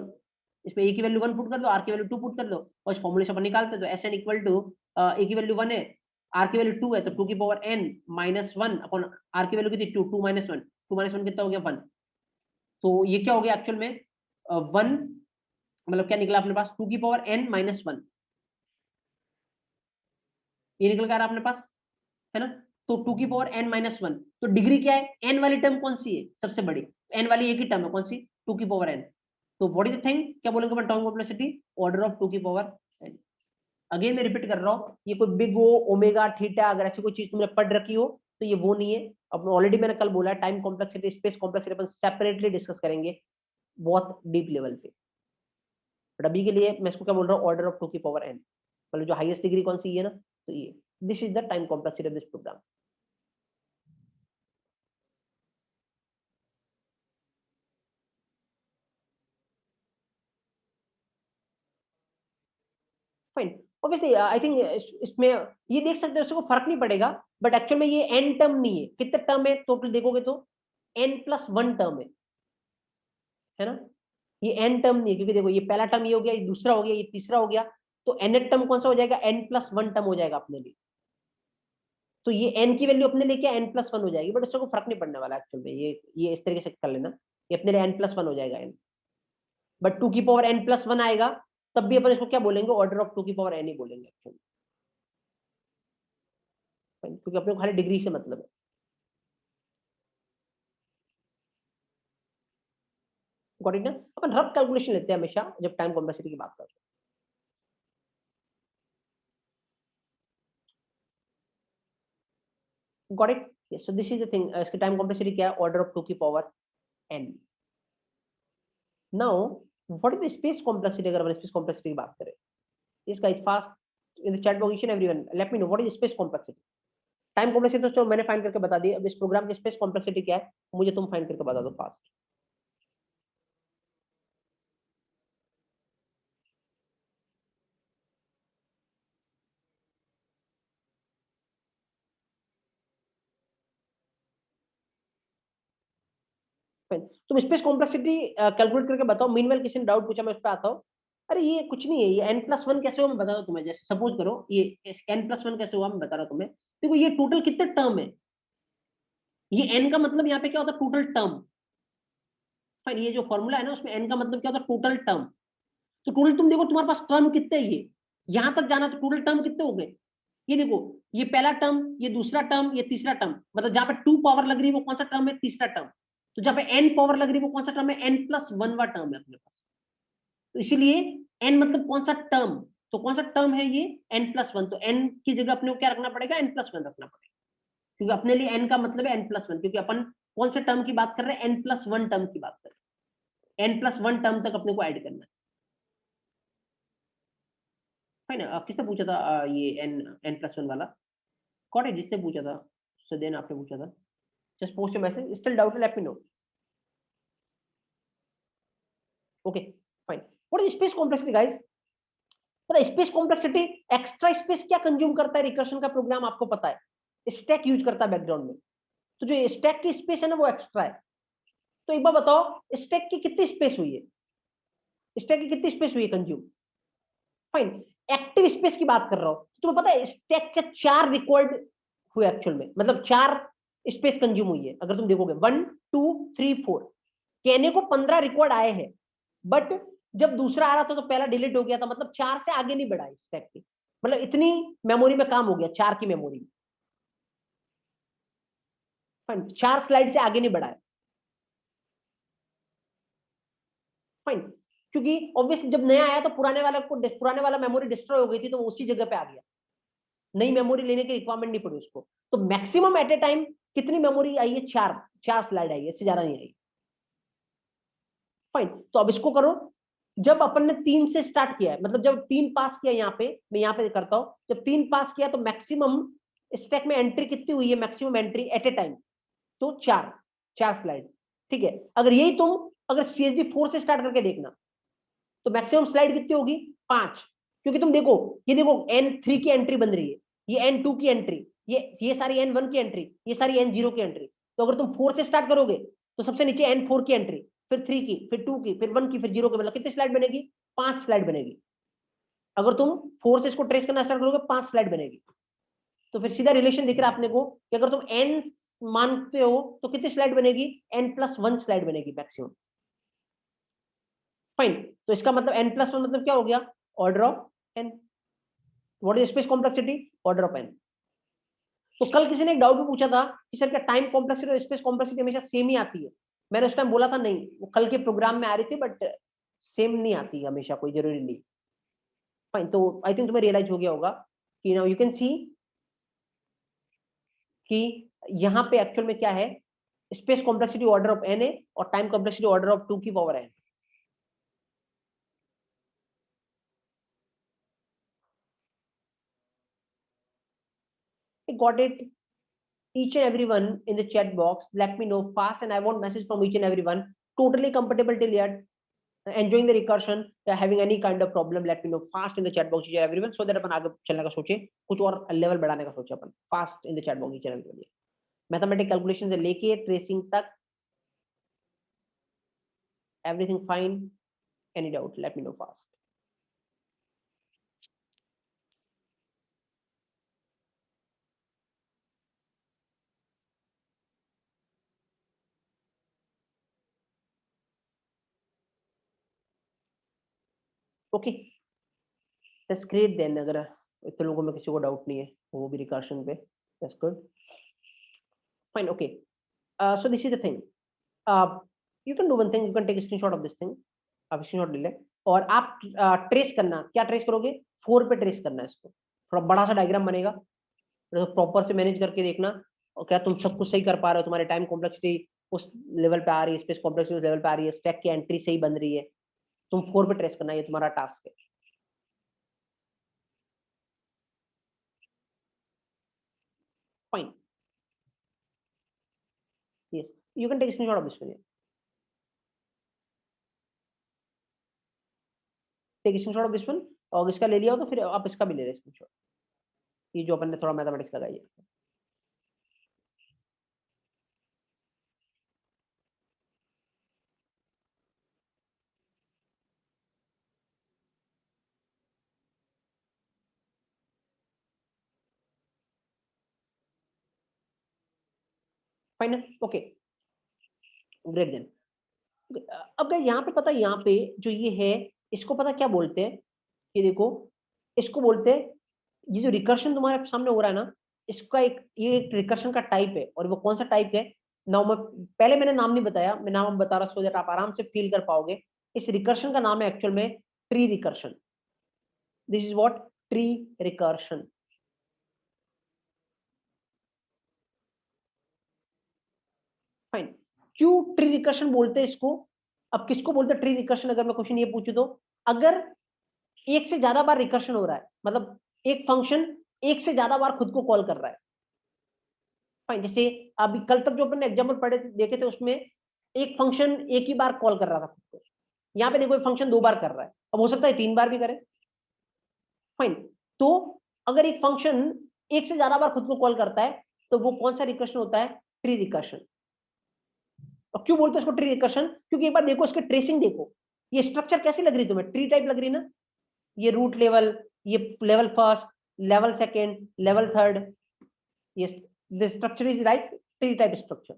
इसमें ए की वैल्यू 1 पुट कर दो, आर की वैल्यू 2 पुट कर दो, और इस फॉर्मूले से अपन निकालते हैं, तो एस एन इक्वल टू ए की वैल्यू 1 है, आर की वैल्यू 2 है, तो 2 की power n minus 1 upon r की वैल्यू कितनी 2, 2 माइनस 1, 2 माइनस 1 कितना हो गया 1, तो ये क्या हो गया एक्चुअल में 1, मतलब क्या निकला अपने पास 2 की पावर n माइनस 1, ये निकल कर अपने पास है ना, तो 2 की पावर n माइनस 1, तो डिग्री क्या है, n वाली टर्म कौन सी है सबसे बड़ी, n वाली एक ही टर्म है कौन सी 2 की पावर n, तो व्हाट इज द थिंग, क्या बोलेंगे अपन टर्म कॉम्प्लेक्सिटी, ऑर्डर ऑफ 2 की पावर n। अगेन मैं रिपीट कर रहा हूँ, ये कोई बिग ओ ओमेगा थीटा अगर ऐसी कोई चीज तुमने पढ़ रखी हो तो ये वो नहीं है, अब ऑलरेडी मैंने कल बोला है टाइम कॉम्प्लेक्सिटी स्पेस कॉम्प्लेक्सिटी अपन सेपरेटली डिस्कस करेंगे बहुत डीप लेवल पे, बट अभी के लिए मैं इसको क्या बोल रहा हूँ ऑर्डर ऑफ 2 की पावर n, मतलब जो हाईएस्ट डिग्री कौन सी है ना, तो ये this is the time complexity of this program. Fine, obviously I think इसमें ये देख सकते हो, उसको फर्क नहीं पड़ेगा, बट एक्चुअल में ये एन टर्म नहीं है, कितने टर्म है टोटल देखोगे तो एन प्लस 1 टर्म है ना, ये एन टर्म नहीं है, क्योंकि देखो ये पहला टर्म ये हो गया, ये दूसरा हो गया, ये तीसरा हो गया, तो एन टर्म कौन सा हो जाएगा, एन प्लस 1 टर्म हो जाएगा अपने लिए, तो ये एन की वैल्यू अपने लिए क्या एन प्लस 1 हो जाएगी, बट उससे को फर्क नहीं पड़ने वाला एक्चुअल में, ये इस तरीके से कर लेना, ये अपने लिए एन प्लस 1 हो जाएगा एन, बट 2 की पावर एन प्लस 1 आएगा तब भी अपन इसको क्या बोलेंगे, ऑर्डर ऑफ 2 की पावर एन ही बोलेंगे एक्चुअली, क्योंकि अपने को खाली डिग्री से मतलब है। गॉट इट ना, अपन रफ कैलकुलेशन लेते हैं हमेशा जब टाइम कॉम्प्लेक्सिटी की बात करते हैं। Got it, yes, so this is the thing, इसकी टाइम कॉम्प्लेक्सिटी क्या है, ऑर्डर ऑफ 2 की power n। Now what is the space complexity, अगर अपन स्पेस कॉम्प्लेक्सिटी की बात करें, इस guys fast in the chat box each and everyone late me know what is space complexity. Time complexity तो चलो मैंने फाइंड करके बता दी, अब इस प्रोग्राम की स्पेस कॉम्प्लेक्सिटी क्या है मुझे तुम फाइंड करके बता दो फास्ट। तुम स्पेस कॉम्प्लेक्सिटी कैलकुलेट करके बताओ, मीनवेल किसी ने डाउट पूछा मैं उस पर आता हूँ। अरे ये कुछ नहीं है, ये n प्लस 1 कैसे हुआ मैं बता रहा हूँ तुम्हें, जैसे सपोज करो ये n प्लस 1 कैसे हुआ मैं बता रहा हूँ तुम्हें, देखो ये टोटल कितने टर्म है, ये n का मतलब यहाँ पे क्या होता है टोटल टर्म, फाइन, ये जो फॉर्मूला है ना उसमें n का मतलब क्या होता है टोटल टर्म, तो टोटल तुम देखो तुम्हारे पास टर्म कितने है, ये यहां तक जाना तो टोटल टर्म कितने हो गए, ये देखो ये पहला टर्म, ये दूसरा टर्म, ये तीसरा टर्म, मतलब जहां पे 2 पावर लग रही है वो कौन सा टर्म है तीसरा टर्म, तो जहां पे n पावर लग रही है वो कौन सा टर्म है n प्लस 1 वा टर्म है अपने पास, तो इसीलिए n मतलब कौन सा टर्म, तो कौन सा टर्म है ये n प्लस 1, तो n की जगह अपने को क्या रखना पड़ेगा n प्लस 1 रखना पड़ेगा, क्योंकि अपने लिए n का मतलब है n प्लस 1, क्योंकि अपन कौन से टर्म की बात कर रहे हैं n प्लस 1 टर्म की बात कर रहे हैं, n प्लस 1 टर्म तक अपने को ऐड करना है ना। किसने पूछा था ये n प्लस 1 वाला, कौन है जिसने पूछा था, सदेन आपने पूछा था, just post message, still doubt let me no. Okay fine, what is space complexity guys, पता है स्पेस कॉम्प्लेक्सिटी एक्स्ट्रा स्पेस क्या कंज्यूम करता है, रिकर्शन का प्रोग्राम आपको पता है स्टैक यूज करता है बैकग्राउंड में, तो जो स्टैक की स्पेस है ना वो एक्स्ट्रा है, तो एक बार बताओ स्टैक की कितनी स्पेस हुई है, स्टैक की कितनी स्पेस हुई है कंज्यूम, फाइन, एक्टिव स्पेस की बात कर रहा हूं, तुम्हें पता है स्टैक के 4 रिकॉर्ड हुए एक्चुअल में, मतलब 4 स्पेस कंज्यूम हुई है, अगर तुम देखोगे 1 2 3 4, कहने को 15 रिकॉर्ड आए हैं, बट जब दूसरा आ रहा था तो पहला डिलीट हो गया था, मतलब 4 से आगे नहीं बढ़ा स्टैक की, मतलब इतनी मेमोरी में काम हो गया 4 की मेमोरी में, फाइन, 4 स्लाइड से आगे नहीं बढ़ा है, फाइन, क्योंकि ऑब्वियसली जब नया आया तो पुराने वाला मेमोरी डिस्ट्रॉय हो गई थी, तो वो उसी जगह पे आ गया, नई मेमोरी लेने की रिक्वायरमेंट नहीं पड़ी उसको, तो मैक्सिमम एट ए टाइम कितनी मेमोरी आई है, 4 स्लाइड आई है, इससे ज्यादा नहीं आई, फाइन, तो अब इसको करो, जब अपन ने 3 से स्टार्ट किया है, मतलब जब 3 पास किया यहाँ पे, मैं यहाँ पे करता हूँ, जब 3 पास किया तो मैक्सिमम स्टैक में एंट्री कितनी हुई है, मैक्सिमम एंट्री एट ए टाइम, तो 4 स्लाइड। ठीक है, अगर यही तुम अगर CSD 4 से स्टार्ट करके देखना तो मैक्सिमम स्लाइड कितनी होगी, 5। क्योंकि तुम देखो, ये देखो N3 की एंट्री बन रही है, ये N2 की एंट्री, ये सारी N1 की एंट्री, ये सारी N0 की एंट्री। तो अगर तुम 4 से स्टार्ट करोगे तो सबसे नीचे N4 की एंट्री, फिर 3 की, फिर 2 की, फिर 1 की, फिर 0 की, मतलब कितनी स्लाइड बनेगी, 5 स्लाइड बनेगी। अगर तुम 4 से इसको ट्रेस करना स्टार्ट करोगे 5 स्लाइड बनेगी। तो फिर सीधा रिलेशन दिख रहा है अपने को कि अगर तुम N मानते हो तो कितनी स्लाइड बनेगी, N+1 स्लाइड बनेगी मैक्सिमम। फाइन, तो इसका मतलब N+1 मतलब क्या हो गया, order of n। What is space complexity, order of n। तो कल किसी ने एक डाउट भी पूछा था कि सर क्या टाइम कॉम्प्लेक्सिटी और स्पेस कॉम्प्लेक्सिटी हमेशा सेम ही आती है। मैंने उस टाइम बोला था नहीं, वो कल के प्रोग्राम में आ रही थी, बट सेम नहीं आती हमेशा, कोई जरूरी नहीं। फाइन, तो आई थिंक तुम्हें रियलाइज हो गया होगा कि नाउ यू कैन सी कि यहाँ पे एक्चुअल में क्या है, space complexity order of n है और टाइम कॉम्प्लेक्सिटी ऑर्डर ऑफ 2 की power n। Got it? Each and everyone in the chat box, let me know fast, and I want message from each and everyone. Totally compatible till yet, enjoying the recursion, having any kind of problem, let me know fast in the chat box each and everyone, so that अपन आगे चलने का सोचे, कुछ और level बढ़ाने का सोचे अपन, fast in the chat box each and everyone। Mathematic calculation से लेके ट्रेसिंग तक, everything fine, any doubt let me know fast। Okay, that's great then. अगर इतने लोगों में किसी को डाउट नहीं है वो भी रिकर्शन पे, that's good. Fine, okay, so this is the thing, you can do one thing, you can take a screenshot of this thing, आप स्क्रीनशॉट ले ले और आप ट्रेस करना, क्या ट्रेस करोगे, 4 पे ट्रेस करना है इसको, थोड़ा बड़ा सा डायग्राम बनेगा, तो प्रॉपर से मैनेज करके देखना और क्या तुम सब कुछ सही कर पा रहे हो, तुम्हारे टाइम कॉम्प्लेक्सिटी उस लेवल पे आ रही है, स्पेस कॉम्प्लेक्सिटी उस लेवल पे आ रही है, स्टैक की एंट्री सही बन रही है, तुम 4 पे ट्रेस करना, ये तुम्हारा टास्क है। Fine, yes, you can take screenshot of this one, take screenshot of this one, और इसका ले लिया हो तो फिर आप इसका भी ले रहे स्क्रीनशॉट, ये जो अपन ने थोड़ा मैथमेटिक्स लगाई है। Fine, okay, great then. अब यहाँ पे पता है, यहाँ पे जो ये है इसको पता क्या बोलते हैं, ये देखो, इसको बोलते हैं, ये जो रिकर्शन तुम्हारे सामने हो रहा है ना, इसका ये एक रिकर्शन का टाइप है, और वो कौन सा टाइप है ना, मैं पहले मैंने नाम नहीं बताया, मैं नाम बता रहा, सो दैट आप आराम से फील कर पाओगे। इस रिकर्शन का नाम है एक्चुअल में tree recursion. This is what, tree recursion. Fine, क्यों ट्री रिकर्शन बोलते हैं इसको, अब किसको बोलते हैं ट्री रिकर्शन, अगर मैं क्वेश्चन ये पूछूं तो, अगर एक से ज्यादा बार रिकर्शन हो रहा है, मतलब एक फंक्शन एक से ज्यादा बार खुद को कॉल कर रहा है। फाइन, जैसे अभी कल तक जो अपन ने एग्जाम्पल पढ़े देखे थे उसमें एक फंक्शन एक ही बार कॉल कर रहा था खुद को, यहाँ पे देखो फंक्शन 2 बार कर रहा है, अब हो सकता है 3 बार भी करे। फाइन, तो अगर एक फंक्शन एक से ज्यादा बार खुद को कॉल करता है तो वो कौन सा रिकर्शन होता है, ट्री रिकर्शन। और क्यों बोलते हैं इसको ट्री रिकर्शन, क्योंकि एक बार देखो इसके ट्रेसिंग देखो, ये स्ट्रक्चर कैसी लग रही तुम्हें, ट्री टाइप लग रही ना, ये रूट लेवल, ये level first, level second, level third, ये the structure is right, tree type structure।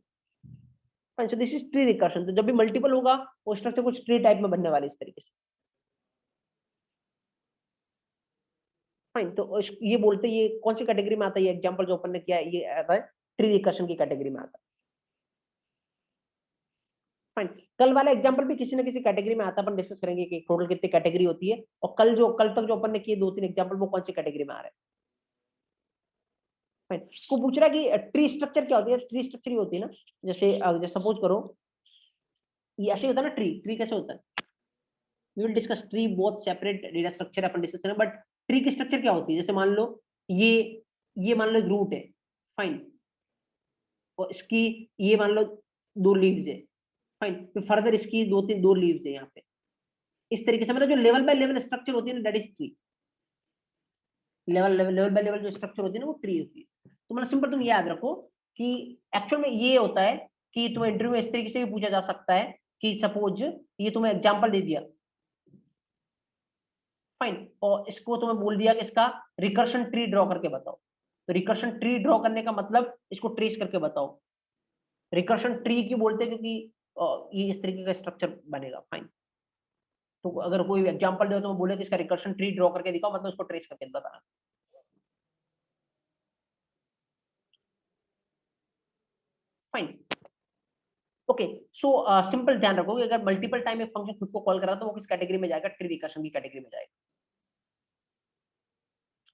fine, so this is tree recursion। तो जब भी मल्टीपल होगा वो स्ट्रक्चर कुछ ट्री टाइप में बनने वाले इस तरीके से। फाइन, तो ये बोलते हैं, ये कौन सी कैटेगरी में आता है, ये एग्जांपल जो अपन ने किया है ये आता है ट्री रिकर्शन की कैटेगरी में आता है। फाइन, कल वाला एग्जांपल भी किसी ना किसी कैटेगरी में आता है, अपन डिस्कस करेंगे कि टोटल कितनी कैटेगरी होती है, और कल तक जो अपन ने किए 2-3 एग्जांपल वो कौन सी कैटेगरी में आ रहे हैं। फाइन, को पूछ रहा है कि ट्री स्ट्रक्चर क्या होती है, ट्री स्ट्रक्चर ही होती है ना, जैसे सपोज करो ये ऐसे होता है ना, ट्री ट्री कैसे होता है, we will discuss tree both separate data structure अपन डिस्कस करें, बट ट्री की स्ट्रक्चर क्या होती है? जैसे मान लो ये मान लो एक रूट है, फाइन, और इसकी ये मान लो 2 लीव्स है, फाइन, फिर फर्दर इसकी 2 लीव्स है यहाँ पे। इस तरीके से मतलब जो लेवल बाय लेवल स्ट्रक्चर होती है ना, that is tree. Level by level जो स्ट्रक्चर होती है ना, वो ट्री होती है। तो मतलब सिंपल तुम याद रखो कि एक्चुअल में ये होता है कि तुम्हें इंटरव्यू में इस तरीके से भी पूछा जा सकता है कि सपोज ये तुम्हें एग्जांपल दे दिया, फाइन, और इसको तुम्हें बोल दिया कि इसका रिकर्शन ट्री ड्रॉ करके बताओ। तो रिकर्शन ट्री ड्रॉ करने का मतलब इसको ट्रेस करके बताओ। रिकर्शन ट्री क्यों बोलते हैं? क्योंकि ये इस तरीके का स्ट्रक्चर बनेगा, फाइन। तो अगर कोई एग्जांपल दे तो मैं बोले कि इसका रिकर्शन ट्री ड्रॉ करके दिखाओ, मतलब उसको ट्रेस करके बताना। Fine, okay. सो सिंपल ध्यान रखो कि अगर मल्टीपल टाइम एक फंक्शन खुद को कॉल कर रहा है तो वो किस कैटेगरी में जाएगा? ट्री रिकर्शन की कैटेगरी में जाएगा।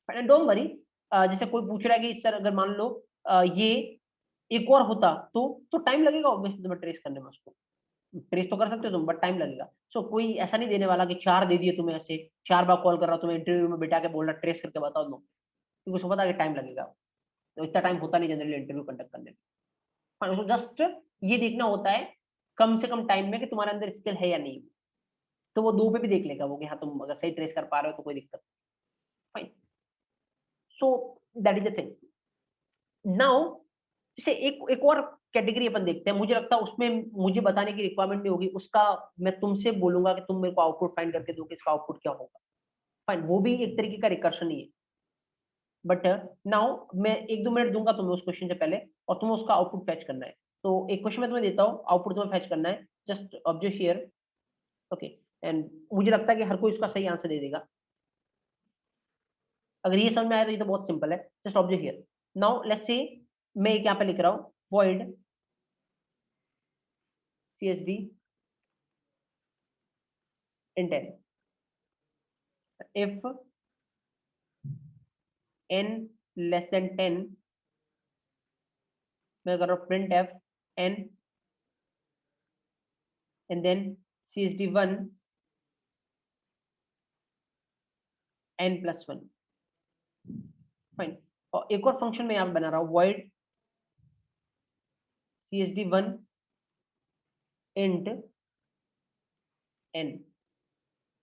एंड डोंट वरी, जैसे कोई पूछ रहा है कि सर अगर मान लो ये एक और होता तो टाइम लगेगा ऑब्वियसली तुम्हें ट्रेस करने में। उसको ट्रेस तो कर सकते हो तुम, बट टाइम लगेगा। सो कोई ऐसा नहीं देने वाला कि 4 दे दिए तुम्हें, ऐसे 4 बार कॉल कर रहा, तुम्हें इंटरव्यू में बिठा के बोल रहा ट्रेस करके बताओ दो, क्योंकि उसको पता है कि टाइम लगेगा। तो इतना टाइम होता नहीं जनरली इंटरव्यू कंडक्ट करने में। उसको जस्ट ये देखना होता है कम से कम टाइम में कि तुम्हारे अंदर स्किल है या नहीं। तो वो 2 पे भी देख लेगा वो कि हाँ तुम अगर सही ट्रेस कर पा रहे हो तो कोई दिक्कत नहीं। Fine, so that is the thing. Now जैसे एक और कैटेगरी अपन देखते हैं, मुझे लगता है उसमें मुझे बताने की रिक्वायरमेंट नहीं होगी, उसका मैं तुमसे बोलूंगा कि तुम मेरे को आउटपुट फाइंड करके दो कि इसका आउटपुट क्या होगा। फाइन, वो भी एक तरीके का रिकर्शन ही है। बट नाउ मैं 1-2 मिनट दूंगा तुम्हें उस क्वेश्चन से पहले, और तुम्हें उसका आउटपुट फैच करना है। तो एक क्वेश्चन मैं तुम्हें देता हूँ, आउटपुट तुम्हें फैच करना है। Just observe here, okay. And मुझे लगता है कि हर कोई उसका सही आंसर दे देगा। अगर ये समझ में आया तो ये तो बहुत सिंपल है। Just observe here, now let's say मैं एक यहाँ पे लिख रहा हूँ void csv int n, if n less than 10, मैं कर रहा हूँ print f n and then csv1 n plus 1, fine. और एक और फंक्शन मैं यहाँ पे बना रहा हूँ void csv1 int n,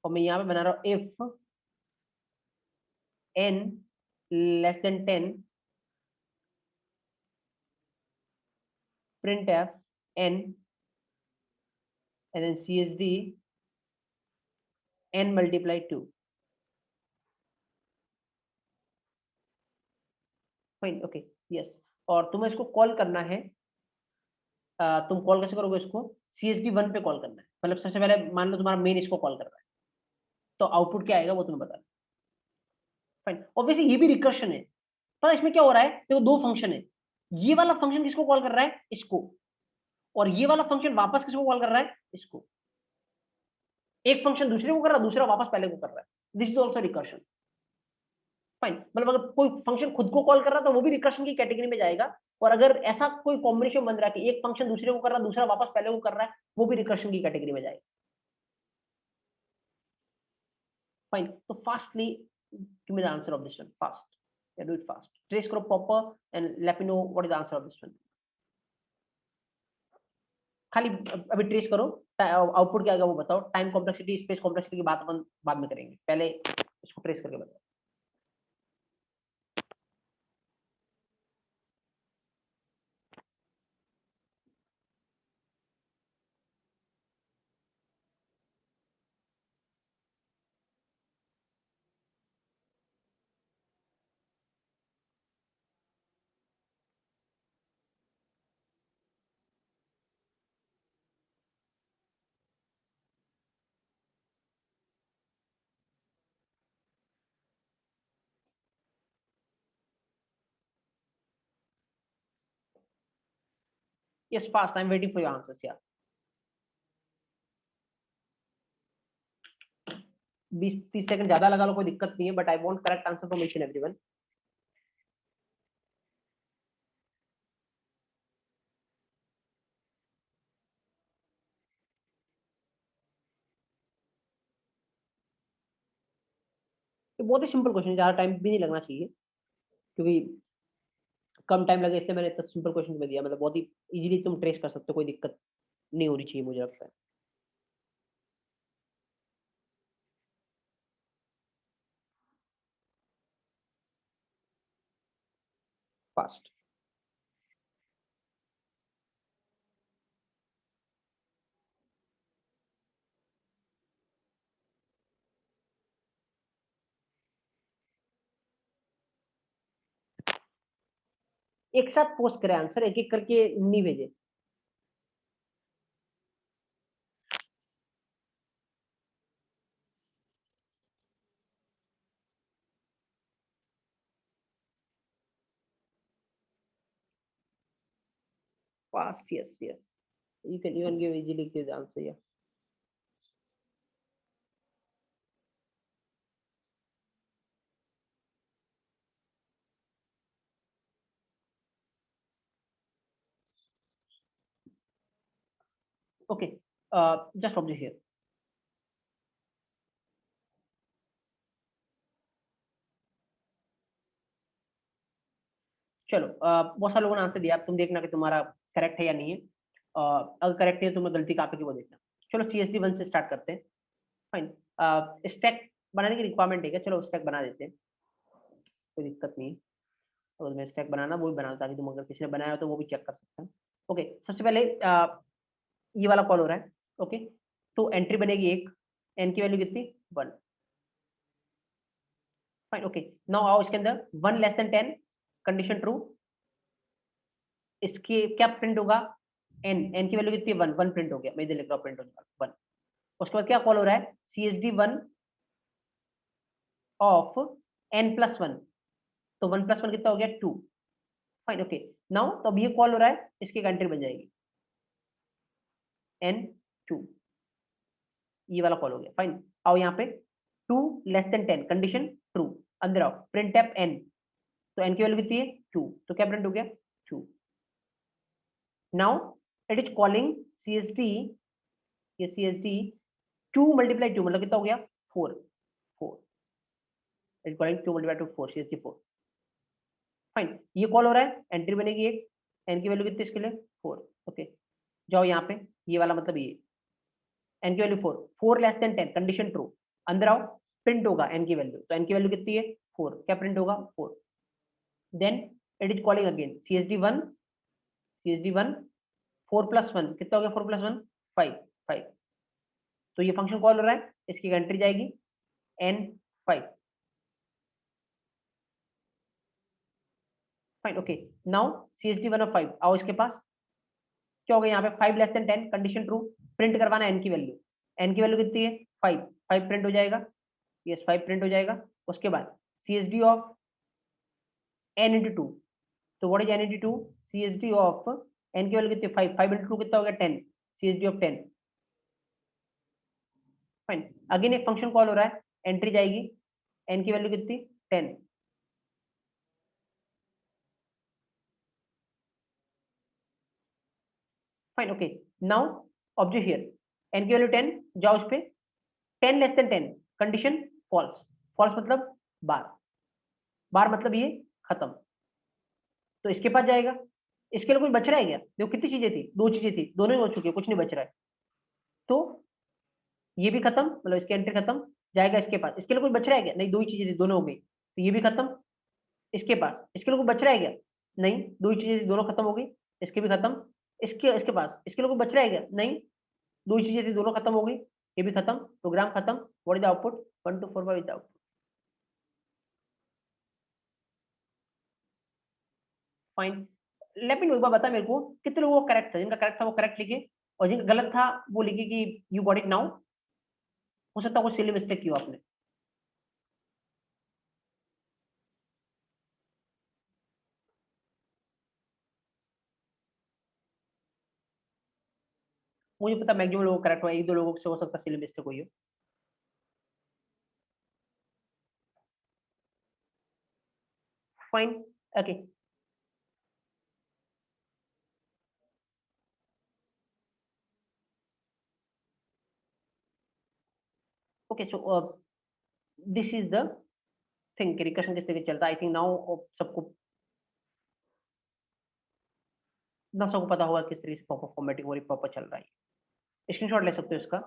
और मैं यहाँ पे बना रहा हूँ if n less than 10, printf n and then csv n multiply 2, fine, okay, yes. और तुम्हें इसको कॉल करना है, तुम कॉल कैसे करोगे इसको? CSD1 पे कॉल करना है। मतलब सबसे पहले मान लो तुम्हारा मेन इसको कॉल कर रहा है, तो आउटपुट क्या आएगा वो तुम्हें बताना। फाइन, ऑब्वियसली ये भी रिकर्शन है। पता इसमें क्या हो रहा है? देखो 2 फंक्शन है, ये वाला फंक्शन किसको कॉल कर रहा है? इसको। और ये वाला फंक्शन वापस किसको कॉल कर रहा है? इसको। एक फंक्शन दूसरे को कर रहा है, दूसरा वापस पहले को कर रहा है। This is also recursion. Fine, मतलब अगर कोई फंक्शन खुद को कॉल कर रहा है तो वो भी रिकर्शन की कैटेगरी में जाएगा। और अगर ऐसा कोई कॉम्बिनेशन बन रहा है कि एक फंक्शन दूसरे को कर रहा है, दूसरा वापस पहले को कर रहा है, वो भी रिकर्शन की कैटेगरी में जाएगा। फाइन, तो fastly give me the answer of this one fast. Yeah, do it fast. Trace करो proper and let me know what is the answer of this one. खाली अभी ट्रेस करो, आउटपुट क्या आएगा वो बताओ। टाइम कॉम्प्लेक्सिटी स्पेस कॉम्प्लेक्सिटी की बात अपन बाद में करेंगे, पहले इसको ट्रेस करके बताओ। Yes fast, I am waiting for your answers. या 20-30 सेकंड ज्यादा लगा लो, कोई दिक्कत नहीं है, but I want correct answer from each and everyone. ये बहुत ही सिंपल क्वेश्चन, ज़्यादा टाइम भी नहीं लगना चाहिए, क्योंकि कम टाइम लगे इसलिए मैंने इतना सिंपल क्वेश्चन तुम्हें दिया। मतलब बहुत ही इजीली तुम ट्रेस कर सकते हो, कोई दिक्कत नहीं होनी चाहिए मुझे लगता है। फास्ट। एक साथ पोस्ट करें आंसर, एक एक करके नहीं भेजे। Fast, yes yes, you can even give easily give the answer, yeah. Okay, just observe here. चलो, बहुत सारे लोगों ने आंसर दिया, अब तुम देखना कि तुम्हारा करेक्ट है या नहीं है। अगर करेक्ट है तो तुम्हें गलती कहाँ पे की वो देखना। चलो CSD 1 से स्टार्ट करते हैं। फाइन। स्टैक बनाने की रिक्वायरमेंट है क्या? चलो स्टैक बना देते हैं, कोई दिक्कत नहीं है। तो मैं स्टैक बनाना वो भी बना, ताकि तुम अगर किसी ने बनाया हो तो वो भी चेक कर सकते हैं। ओके, सबसे पहले ये वाला कॉल हो रहा है। ओके, तो एंट्री बनेगी एक, एन की वैल्यू कितनी? 1। Fine, okay. नाउ आओ इसके अंदर 1 लेस देन 10, कंडीशन ट्रू। इसकी क्या प्रिंट होगा? एन, एन की वैल्यू कितनी है? 1, 1 प्रिंट हो गया, मैं इधर लिख रहा हूँ, प्रिंट हो जाएगा 1। उसके बाद क्या कॉल हो रहा है? CSD 1 ऑफ n प्लस 1, तो 1 प्लस 1 कितना हो गया? 2। Fine, okay. नाउ तो अब ये कॉल हो रहा है, इसकी एक एंट्री बन जाएगी n2, ये वाला कॉल हो गया। फाइन, आओ यहाँ पे 2 लेस देन 10, कंडीशन ट्रू। अंदर आओ, प्रिंट एप n, तो n की वैल्यू कितनी है? 2, तो क्या प्रिंट हो गया? 2। Now it is calling CSD, ये CSD 2 मल्टीप्लाई 2 मतलब कितना हो गया? 4, 4। It calling 2 multiply two 4, CSD 4। Fine, ये कॉल हो रहा है, एंट्री बनेगी एक, n की वैल्यू कितनी इसके लिए? 4। ओके, जाओ यहाँ पे, ये वाला मतलब ये n की value 4, 4 less than 10, condition true. अंदर आओ, प्रिंट होगा n की वैल्यू, तो n की वैल्यू कितनी है? 4, क्या प्रिंट होगा? 4। Then it is calling again CSD 1, CSD 1 4 plus 1 कितना हो गया? 4 प्लस 1 5, 5। तो ये फंक्शन कॉल हो रहा है, इसकी एंट्री जाएगी n5। Fine, okay. Now CSD 1 of 5, आओ इसके पास, क्या हो गया यहाँ पे? 5 less than 10, condition true. Print करवाना n की वैल्यू, n की वैल्यू कितनी है? 5, 5 प्रिंट हो जाएगा, यस 5 प्रिंट हो जाएगा। उसके बाद CSD ऑफ n इंटू 2, तो what is n into 2? CSD of n की वैल्यू कितनी है? 5, 5 इंटू 2 कितना हो गया? 10, CSD ऑफ 10। फाइन, अगेन एक फंक्शन कॉल हो रहा है, एंट्री जाएगी, n की वैल्यू कितनी? 10। Fine, okay. Now object here, n की वैल्यू 10, जाओ उस पे 10 less than 10, condition false. False मतलब बार, बार मतलब ये खत्म, तो इसके पास जाएगा। इसके लिए कुछ बच रहा है क्या? देखो कितनी चीजें थी, 2 चीजें थी, दोनों ही हो चुकी है, कुछ नहीं बच रहा है। तो ये भी खत्म, मतलब इसकी एंट्री खत्म, जाएगा इसके पास। इसके लिए कुछ बच रहा है क्या? नहीं, 2 ही चीजें थी, दोनों हो गई, तो ये भी खत्म। इसके पास, इसके लिए कुछ बच रहा है क्या? नहीं, 2 ही चीजें थी, दोनों खत्म हो गई, इसके भी खत्म। इसके इसके पास, इसके लिए कुछ बच रहा है क्या? नहीं, 2 ही चीजें थी, दोनों खत्म हो गई, ये भी खत्म, प्रोग्राम खत्म। What is the output? 1 2 4 5 is the output. Fine, late me no, एक बार बता मेरे को, कितने लोगों का करेक्ट था? जिनका करेक्ट था वो करेक्ट लिखे, और जिनका गलत था वो लिखे कि यू गॉट इट नाउ। हो सकता है कुछ सिली मिस्टेक की हो आपने। मुझे पता मैक्सिमम लोगों को करेक्ट हुआ, 1 2 लोगों से हो सकता है सिली मिस्टेक हुई हो। Fine, okay, okay. So this is the think recursion किस तरीके से चलता है। आई थिंक नाउ सबको पता होगा किस तरीके से प्रॉपर फॉर्मेटिंग हो रही, प्रॉपर चल रहा है। स्क्रीनशॉट ले सकते हो इसका।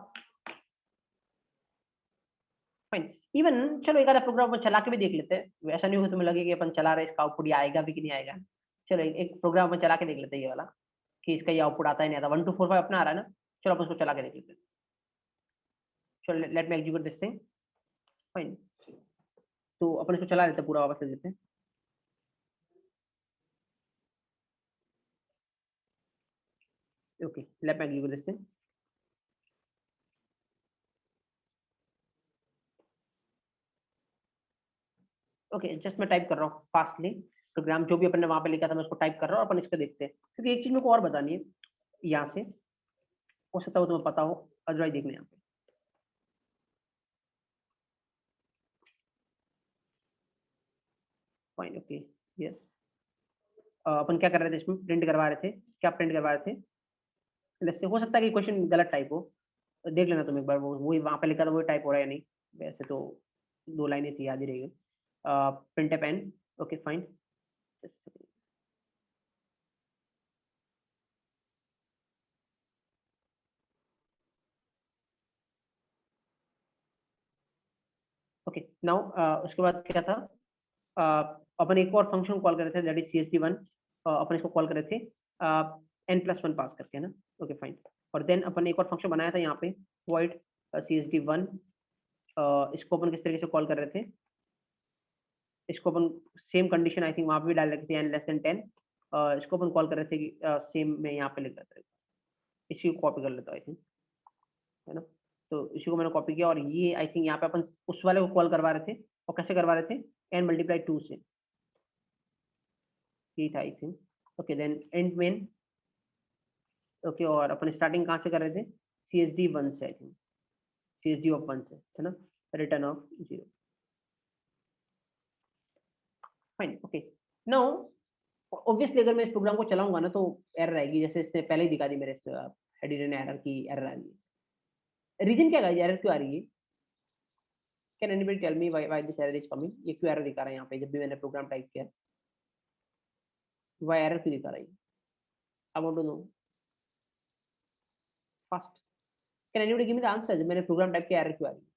फाइन। इवन चलो एक आधा प्रोग्राम अपन चला के भी देख लेते हैं। ऐसा नहीं हो तुम्हें लगे कि अपन चला रहे, इसका आउटपुट ये आएगा भी कि नहीं आएगा। चलो एक प्रोग्राम अपन चला के देख लेते हैं, ये वाला, कि इसका ये आउटपुट आता है नहीं आता। 1 2 4 5 अपना आ रहा है ना। चलो अपन उसको चला के देख लेते हैं। चलो let me execute this thing. Fine. तो अपन इसको चला लेते हैं, पूरा वापस ले लेते हैं। Okay let me execute this thing. Okay just मैं टाइप कर रहा हूँ फास्टली प्रोग्राम, जो भी अपन ने वहां पे लिखा था मैं उसको टाइप कर रहा हूँ। अपन इसको देखते हैं, क्योंकि एक चीज मेरे को और बतानी है यहाँ से, हो सकता हो तुम्हें पता हो, अदरवाइज देखना यहाँ पे। Fine okay yes. अपन क्या कर रहे थे, इसमें प्रिंट करवा रहे थे, क्या प्रिंट करवा रहे थे। जैसे हो सकता है कि क्वेश्चन गलत टाइप हो, देख लेना तुम एक बार, वो वही वहां पे लिखा था वही टाइप हो रहा है या नहीं। वैसे तो 2 लाइनें थी, याद ही रहेगी। Print n. Okay fine. Okay now उसके बाद क्या था, अपन एक और फंक्शन कॉल कर रहे थे, दैट इज CSD1। अपन इसको कॉल कर रहे थे n+1 पास करके, है ना। Okay fine. और देन अपन एक और फंक्शन बनाया था यहाँ पे, void CSD1। इसको अपन किस तरीके से कॉल कर रहे थे, इसको अपन सेम कंडीशन आई थिंक वहां पे भी डाल रखी थी, n<10। इसको अपन कॉल कर रहे थे कि सेम में यहाँ पे लिख रहा था। इसी को कॉपी कर लेता हूँ आई थिंक, है ना। तो इसी को मैंने कॉपी किया, और ये आई थिंक यहाँ पे अपन उस वाले को कॉल करवा रहे थे, और कैसे करवा रहे थे, n×2 से, ये था I think. Okay then end main. Okay और अपन स्टार्टिंग कहाँ से कर रहे थे, CSD1 से आई थिंक, CSD1 से, है ना। Return of 0। Fine okay. Now obviously अगर मैं इस प्रोग्राम को चलाऊंगा ना, तो एरर आएगी, जैसे इसने पहले ही दिखा दी मेरे एडिटर ने एरर की, एरर आ रही है। रीजन क्या है, एरर क्यों आ रही है। Can anybody tell me why this error is coming. ये क्यों एरर दिखा रहा है यहाँ पे, जब भी मैंने प्रोग्राम टाइप किया, व्हाई एरर क्यों दिखा रहा है, I want to know fast. Can anybody give me the answer, जब मैंने प्रोग्राम टाइप किया एरर क्यों आ रही है।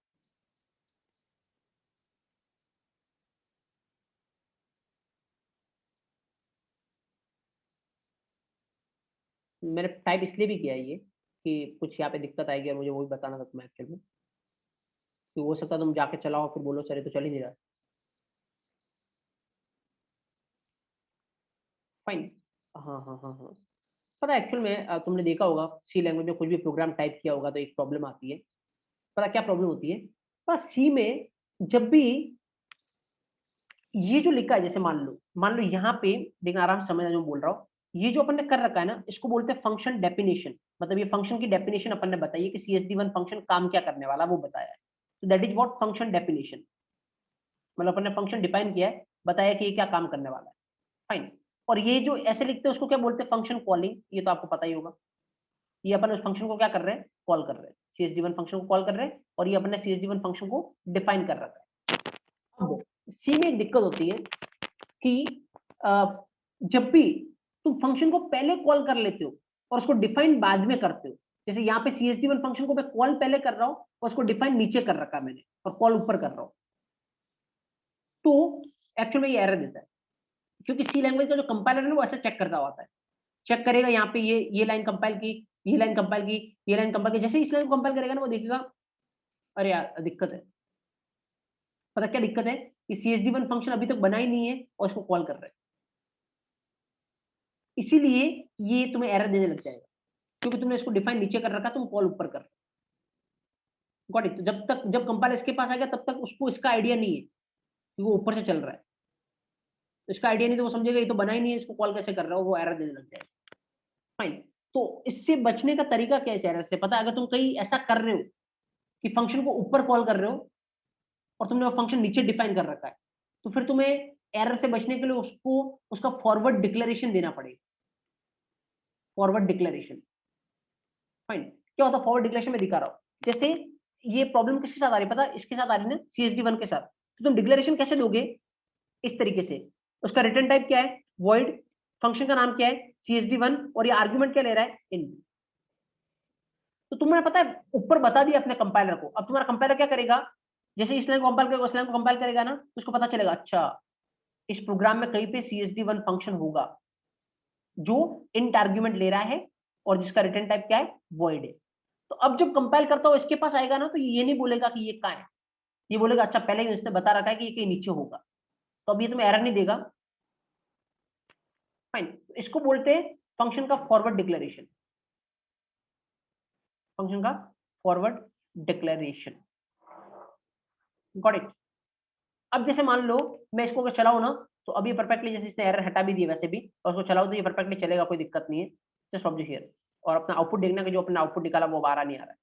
मैंने टाइप इसलिए भी किया है ये, कि कुछ यहाँ पे दिक्कत आएगी, और मुझे वही बताना था तुम्हें एक्चुअल में, कि हो सकता है तुम जाके चलाओ फिर बोलो सर ये तो चल ही नहीं रहा। फाइन। हाँ हाँ हाँ हाँ। पता है एक्चुअल में तुमने देखा होगा सी लैंग्वेज में कुछ भी प्रोग्राम टाइप किया होगा तो एक प्रॉब्लम आती है। पता क्या प्रॉब्लम होती है, पता सी में जब भी ये जो लिखा है, जैसे मान लो यहाँ पे देखना, आराम से समझना जो मैं बोल रहा हूँ। ये जो अपन ने कर रखा है ना, इसको बोलते हैं फंक्शन डेफिनेशन। मतलब ये फंक्शन की डेफिनेशन अपन ने बताई है कि CSD1 फंक्शन काम क्या करने वाला, वो बताया है। तो that is what function definition. मतलब अपन ने फंक्शन डिफाइन किया है, बताया कि ये क्या काम करने वाला है। फाइन। और ये जो ऐसे लिखते हैं उसको क्या बोलते हैं, फंक्शन कॉलिंग। ये तो आपको पता ही होगा। ये अपन उस फंक्शन को क्या कर रहे हैं, कॉल कर रहे हैं, CSD1 फंक्शन को कॉल कर रहे हैं, और ये अपन ने CSD1 फंक्शन को डिफाइन कर रखा है। अब सी में एक दिक्कत होती है कि जब भी तुम फंक्शन को पहले कॉल कर लेते हो और उसको डिफाइन बाद में करते हो, जैसे यहाँ पे CSD1 फंक्शन को मैं कॉल पहले कर रहा हूँ और उसको डिफाइन नीचे कर रखा मैंने, और कॉल ऊपर कर रहा हूँ, तो एक्चुअल में ये एरर देता है। क्योंकि सी लैंग्वेज का जो कंपाइलर है ना, वो ऐसा चेक करता होता है, चेक करेगा यहाँ पे ये लाइन कंपाइल की, ये लाइन कंपाइल की, ये लाइन कंपाइल की, जैसे इस लाइन को कंपाइल करेगा ना, वो देखेगा अरे यार दिक्कत है। पता क्या दिक्कत है, कि CSD1 फंक्शन अभी तक बना ही नहीं है और इसको कॉल कर रहे हैं, इसीलिए ये तुम्हें एरर देने लग जाएगा, क्योंकि तुमने इसको डिफाइन नीचे कर रखा, तुम कॉल ऊपर कर रहे हो। Got it. तो जब कंपाइलर इसके पास आएगा तब तक उसको इसका आइडिया नहीं है कि वो ऊपर से चल रहा है। तो इसका आइडिया नहीं, तो वो समझेगा ये तो बना ही नहीं है, इसको कॉल कैसे कर रहा हो, वो एरर देने लग जाएगा। फाइन। तो इससे बचने का तरीका क्या है इस एरर से, पता है, अगर तुम कहीं ऐसा कर रहे हो कि फंक्शन को ऊपर कॉल कर रहे हो और तुमने वो फंक्शन नीचे डिफाइन कर रखा है, तो फिर तुम्हें एरर से बचने के लिए उसको उसका फॉरवर्ड डिक्लेरेशन देना पड़ेगा। Forward declaration. फाइन। क्या होता है फॉरवर्ड डिक्लेरेशन में, दिखा रहा हूं। जैसे ये प्रॉब्लम किसके साथ आ रही है, पता है, इसके साथ आ रही है ना, CSD1 के साथ। तो तुम डिक्लेरेशन कैसे दोगे? इस तरीके से। उसका रिटर्न टाइप क्या है? वॉइड। फंक्शन का नाम क्या है? CSD1। और ये आर्गुमेंट क्या ले रहा है? int। तो तुम्हें पता है ऊपर बता दिया अपने कंपाइलर को। अब तुम्हारा कंपाइलर क्या करेगा? जैसे इस लाइन को कंपाइल करेगा, उस लाइन को कंपाइल करेगा ना, तो उसको पता चलेगा अच्छा इस प्रोग्राम में कहीं पे CSD1 फंक्शन होगा जो int आर्ग्यूमेंट ले रहा है और जिसका रिटर्न टाइप क्या है? वॉइड है। तो अब जब कंपाइल करता हो इसके पास आएगा ना, तो ये नहीं बोलेगा कि ये कहाँ है, ये बोलेगा अच्छा पहले ही इसने बता रखा है कि ये कहीं नीचे होगा, तो अब ये तुम्हें एरर नहीं देगा। फाइन। इसको बोलते हैं फंक्शन का फॉरवर्ड डिक्लेरेशन। फंक्शन का फॉरवर्ड डिक्लेरेशन। Got it. अब जैसे मान लो मैं इसको अगर चलाऊं ना, तो अभी परफेक्टली, जैसे इसने एरर हटा भी दिया वैसे भी, और उसको चलाओ तो ये परफेक्टली चलेगा, कोई दिक्कत नहीं है। Just observe here. और अपना आउटपुट देखना कि जो अपना आउटपुट निकाला वो आ रहा नहीं आ रहा है।